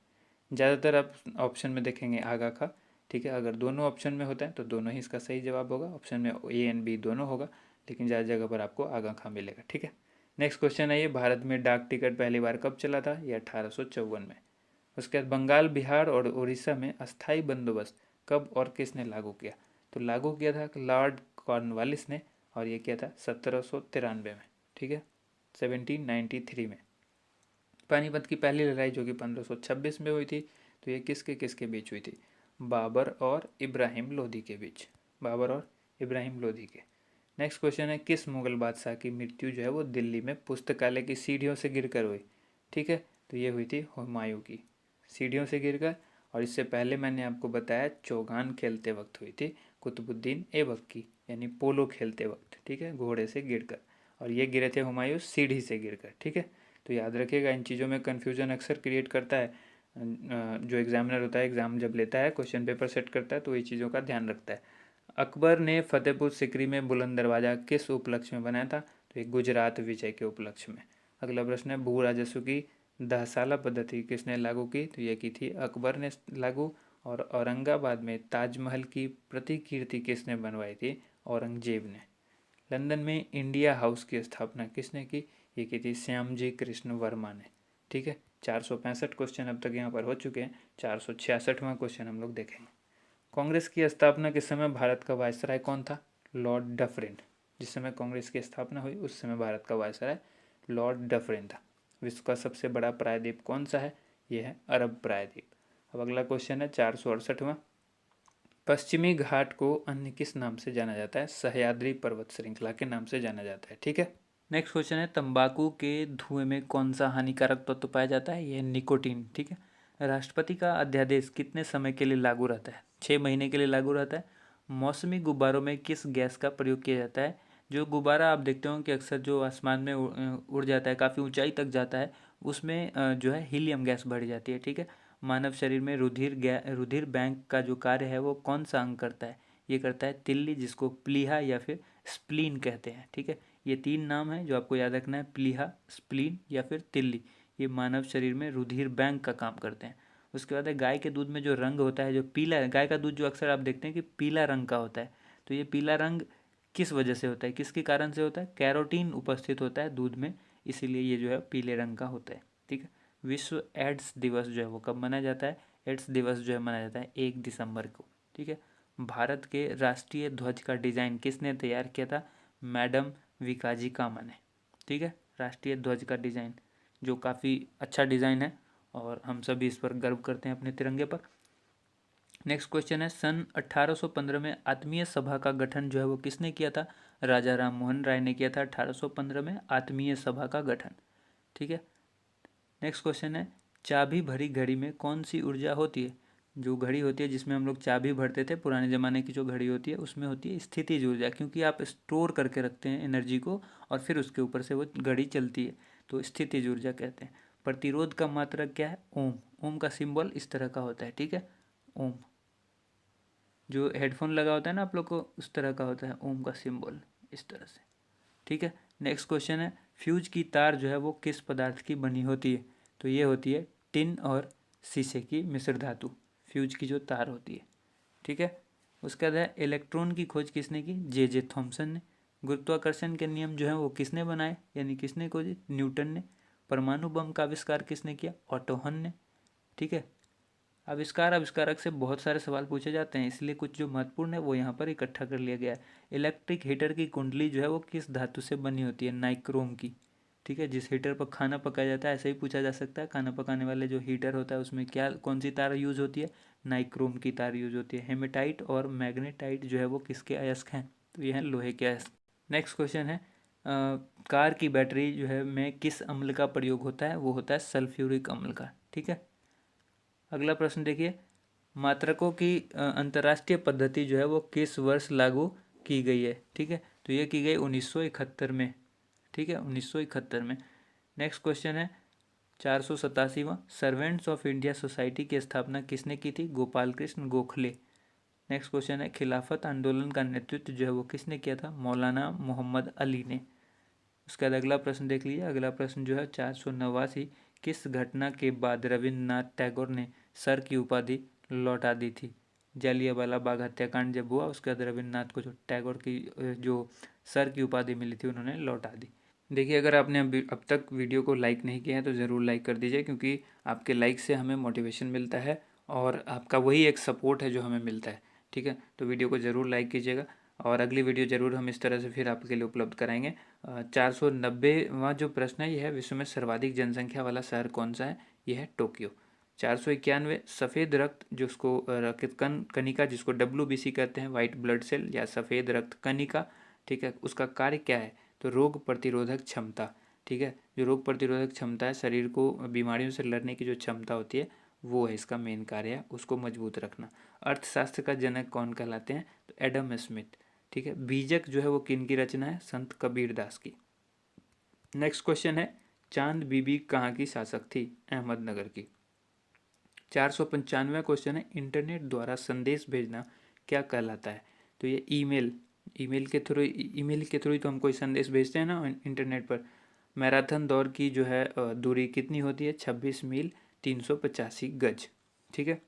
ज़्यादातर आप ऑप्शन में देखेंगे आगा खां। ठीक है। अगर दोनों ऑप्शन में होता है तो दोनों ही इसका सही जवाब होगा, ऑप्शन में A एंड B दोनों होगा, लेकिन ज़्यादा जगह पर आपको आगा खां मिलेगा। ठीक है। नेक्स्ट क्वेश्चन है, ये भारत में डाक टिकट पहली बार कब चला था, ये 1854 में। उसके बाद बंगाल, बिहार और उड़ीसा में अस्थाई बंदोबस्त कब और किसने लागू किया, तो लागू किया था लॉर्ड कॉर्नवालिस ने, और ये किया था 1793 में। ठीक है। 1793 में। पानीपत की पहली लड़ाई जो कि 1526 में हुई थी, तो ये किसके किसके बीच हुई थी, बाबर और इब्राहिम लोधी के बीच, बाबर और इब्राहिम लोधी के। नेक्स्ट क्वेश्चन है, किस मुगल बादशाह की मृत्यु जो है वो दिल्ली में पुस्तकालय की सीढ़ियों से गिरकर हुई। ठीक है। तो ये हुई थी हुमायूं की, सीढ़ियों से गिरकर। और इससे पहले मैंने आपको बताया चौगान खेलते वक्त हुई थी कुतुबुद्दीन ऐबक की, यानी पोलो खेलते वक्त। ठीक है। घोड़े से गिरकर, और ये गिरे थे हुमायूं सीढ़ी से गिरकर। ठीक है। तो याद रखिएगा, इन चीज़ों में कन्फ्यूजन अक्सर क्रिएट करता है जो एग्जामिनर होता है, एग्ज़ाम जब लेता है क्वेश्चन पेपर सेट करता है तो ये चीज़ों का ध्यान रखता है। अकबर ने फतेहपुर सिकरी में बुलंद दरवाज़ा किस उपलक्ष्य में बनाया था? तो ये गुजरात विजय के उपलक्ष्य में। अगला प्रश्न है, भू राजस्व की 10 साला पद्धति किसने लागू की? तो ये की थी अकबर ने लागू। और औरंगाबाद में ताजमहल की प्रतिकृति किसने बनवाई थी? औरंगजेब ने। लंदन में इंडिया हाउस की स्थापना किसने की? ये की थी श्यामजी कृष्ण वर्मा ने। ठीक है, 465 क्वेश्चन अब तक यहाँ पर हो चुके हैं। 466वां क्वेश्चन हम लोग देखेंगे। कांग्रेस की स्थापना के समय भारत का वायसराय कौन था? Lord Dufferin. जिस समय कांग्रेस की स्थापना हुई उस समय भारत का वायसराय लॉर्ड डफरिन था। विश्व का सबसे बड़ा प्रायद्वीप कौन सा है? यह है अरब प्रायद्वीप। अब अगला क्वेश्चन है 468वां। पश्चिमी घाट को अन्य किस नाम से जाना जाता है? सह्याद्री पर्वत श्रृंखला के नाम से जाना जाता है। ठीक है, नेक्स्ट क्वेश्चन है, तंबाकू के धुएं में कौन सा हानिकारक तत्व पाया जाता है? यह निकोटीन। ठीक है, राष्ट्रपति का अध्यादेश कितने समय के लिए लागू रहता है? 6 महीने के लिए लागू रहता है। मौसमी गुब्बारों में किस गैस का प्रयोग किया जाता है? जो गुब्बारा आप देखते हो कि अक्सर जो आसमान में उड़ जाता है, काफ़ी ऊंचाई तक जाता है, उसमें जो है हीलियम गैस बढ़ जाती है। ठीक है, मानव शरीर में रुधिर बैंक का जो कार्य है वो कौन सा अंग करता है? ये करता है तिल्ली, जिसको प्लीहा या फिर स्प्लीन कहते हैं। ठीक है, ये 3 नाम है जो आपको याद रखना है, प्लीहा, स्प्लीन या फिर तिल्ली। ये मानव शरीर में रुधिर बैंक का काम करते हैं। उसके बाद है, गाय के दूध में जो रंग होता है, जो पीला, गाय का दूध जो अक्सर आप देखते हैं कि पीला रंग का होता है, तो ये पीला रंग किस वजह से होता है, किसके कारण से होता है? कैरोटीन उपस्थित होता है दूध में, इसीलिए ये जो है पीले रंग का होता है। ठीक है, विश्व एड्स दिवस जो है वो कब मनाया जाता है? एड्स दिवस जो है मनाया जाता है 1 दिसंबर को। ठीक है, भारत के राष्ट्रीय ध्वज का डिज़ाइन किसने तैयार किया था? मैडम विकाजी कामा ने। ठीक है, राष्ट्रीय ध्वज का डिज़ाइन जो काफ़ी अच्छा डिज़ाइन है और हम सभी इस पर गर्व करते हैं अपने तिरंगे पर। नेक्स्ट क्वेश्चन है, सन 1815 में आत्मीय सभा का गठन जो है वो किसने किया था? राजा राम मोहन राय ने किया था 1815 में आत्मीय सभा का गठन। ठीक है, नेक्स्ट क्वेश्चन है, चाबी भरी घड़ी में कौन सी ऊर्जा होती है? जो घड़ी होती है जिसमें हम लोग चाबी भरते थे, पुराने ज़माने की जो घड़ी होती है, उसमें होती है स्थितिज ऊर्जा, क्योंकि आप स्टोर करके रखते हैं एनर्जी को और फिर उसके ऊपर से वो घड़ी चलती है, तो स्थितिज ऊर्जा कहते हैं। प्रतिरोध का मात्रक क्या है? ओम। ओम का सिंबल इस तरह का होता है। ठीक है, ओम। जो हेडफोन लगा होता है ना आप लोग को, उस तरह का होता है ओम का सिंबल, इस तरह से। ठीक है, नेक्स्ट क्वेश्चन है, फ्यूज की तार जो है वो किस पदार्थ की बनी होती है? तो ये होती है टिन और शीशे की मिश्र धातु, फ्यूज की जो तार होती है। ठीक है, उसके बाद है, इलेक्ट्रॉन की खोज किसने की? जे थॉमसन ने। गुरुत्वाकर्षण के नियम जो है वो किसने बनाए, यानी किसने खोजे? न्यूटन ने। परमाणु बम का आविष्कार किसने किया? ऑटो हन ने। ठीक है, आविष्कारक से बहुत सारे सवाल पूछे जाते हैं, इसलिए कुछ जो महत्वपूर्ण है वो यहाँ पर इकट्ठा कर लिया गया है। इलेक्ट्रिक हीटर की कुंडली जो है वो किस धातु से बनी होती है? नाइक्रोम की। ठीक है, जिस हीटर पर खाना पकाया जाता है, ऐसे ही पूछा जा सकता है, खाना पकाने वाले जो हीटर होता है उसमें क्या, कौन सी तार यूज होती है? नाइक्रोम की तार यूज होती है। हेमेटाइट और मैग्नेटाइट जो है वो किसके अयस्क हैं? तो ये हैं लोहे के अयस्क। नेक्स्ट क्वेश्चन है, कार की बैटरी जो है में किस अम्ल का प्रयोग होता है? वो होता है सल्फ्यूरिक अम्ल का। ठीक है, अगला प्रश्न देखिए, मात्रकों की अंतर्राष्ट्रीय पद्धति जो है वो किस वर्ष लागू की गई है? ठीक है, तो ये की गई 1971 में। ठीक है, 1971 में। नेक्स्ट क्वेश्चन है 487वां, सर्वेंट्स ऑफ इंडिया सोसाइटी की स्थापना किसने की थी? गोपाल कृष्ण गोखले। नेक्स्ट क्वेश्चन है, खिलाफत आंदोलन का नेतृत्व जो है वो किसने किया था? मौलाना मोहम्मद अली ने। उसके बाद अगला प्रश्न देख लीजिए। अगला प्रश्न जो है 489, किस घटना के बाद रविन्द्रनाथ टैगोर ने सर की उपाधि लौटा दी थी? जालियांवाला बाग हत्याकांड जब हुआ उसके बाद रविन्द्रनाथ को जो टैगोर की जो सर की उपाधि मिली थी उन्होंने लौटा दी। देखिए, अगर आपने अब तक वीडियो को लाइक नहीं किया है तो ज़रूर लाइक कर दीजिए, क्योंकि आपके लाइक से हमें मोटिवेशन मिलता है और आपका वही एक सपोर्ट है जो हमें मिलता है। ठीक है, तो वीडियो को ज़रूर लाइक कीजिएगा और अगली वीडियो ज़रूर हम इस तरह से फिर आपके लिए उपलब्ध कराएंगे। 490वां जो प्रश्न है यह है, विश्व में सर्वाधिक जनसंख्या वाला शहर कौन सा है? यह है टोक्यो। 491, सफ़ेद रक्त जिसको रक्त कणिका जिसको WBC कहते हैं, वाइट ब्लड सेल या सफ़ेद रक्त कणिका, ठीक है, उसका कार्य क्या है? तो रोग प्रतिरोधक क्षमता। ठीक है, जो रोग प्रतिरोधक क्षमता है, शरीर को बीमारियों से लड़ने की जो क्षमता होती है, वो है इसका मेन कार्य है, उसको मजबूत रखना। अर्थशास्त्र का जनक कौन कहलाते हैं? तो एडम स्मिथ। ठीक है, बीजक जो है वो किन की रचना है? संत कबीर दास की। नेक्स्ट क्वेश्चन है, चांद बीबी कहाँ की शासक थी? अहमदनगर की। 495वां क्वेश्चन है, इंटरनेट द्वारा संदेश भेजना क्या कहलाता है? तो ये ईमेल के थ्रू ही तो हम कोई संदेश भेजते हैं ना इंटरनेट पर। मैराथन दौड़ की जो है दूरी कितनी होती है? 26 मील 385 गज। ठीक है।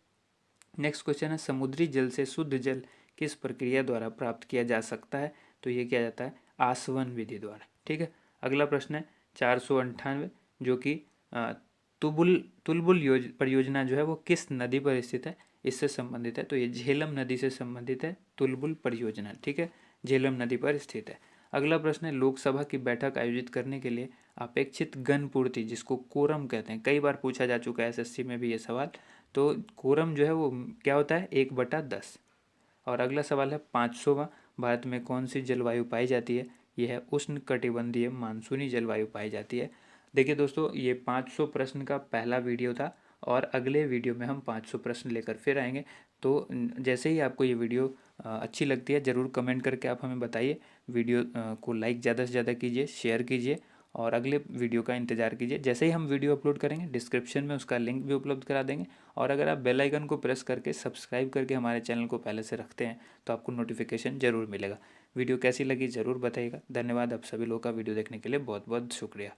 नेक्स्ट क्वेश्चन है, समुद्री जल से शुद्ध जल किस प्रक्रिया द्वारा प्राप्त किया जा सकता है? तो ये किया जाता है आसवन विधि द्वारा। ठीक है। अगला प्रश्न है 498, जो कि तुलबुल परियोजना जो है वो किस नदी पर स्थित है? इससे संबंधित है। तो ये झेलम नदी से संबंधित है तुलबुल परियोजना। ठीक है, झेलम नदी पर स्थित है। अगला प्रश्न है, लोकसभा की बैठक आयोजित करने के लिए अपेक्षित गण पूर्ति, जिसको कोरम कहते हैं, कई बार पूछा जा चुका है एसएससी में भी ये सवाल। तो कोरम जो है वो क्या होता है? 1/10। और अगला सवाल है 500वां, भारत में कौन सी जलवायु पाई जाती है? यह है उष्ण कटिबंधीय मानसूनी जलवायु पाई जाती है। देखिए दोस्तों, ये 500 प्रश्न का पहला वीडियो था और अगले वीडियो में हम 500 प्रश्न लेकर फिर आएंगे। तो जैसे ही आपको ये वीडियो अच्छी लगती है ज़रूर कमेंट करके आप हमें बताइए। वीडियो को लाइक ज़्यादा से ज़्यादा कीजिए, शेयर कीजिए और अगले वीडियो का इंतज़ार कीजिए। जैसे ही हम वीडियो अपलोड करेंगे डिस्क्रिप्शन में उसका लिंक भी उपलब्ध करा देंगे। और अगर आप बेल आइकन को प्रेस करके सब्सक्राइब करके हमारे चैनल को पहले से रखते हैं तो आपको नोटिफिकेशन ज़रूर मिलेगा। वीडियो कैसी लगी ज़रूर बताइएगा। धन्यवाद आप सभी लोगों का वीडियो देखने के लिए, बहुत बहुत शुक्रिया।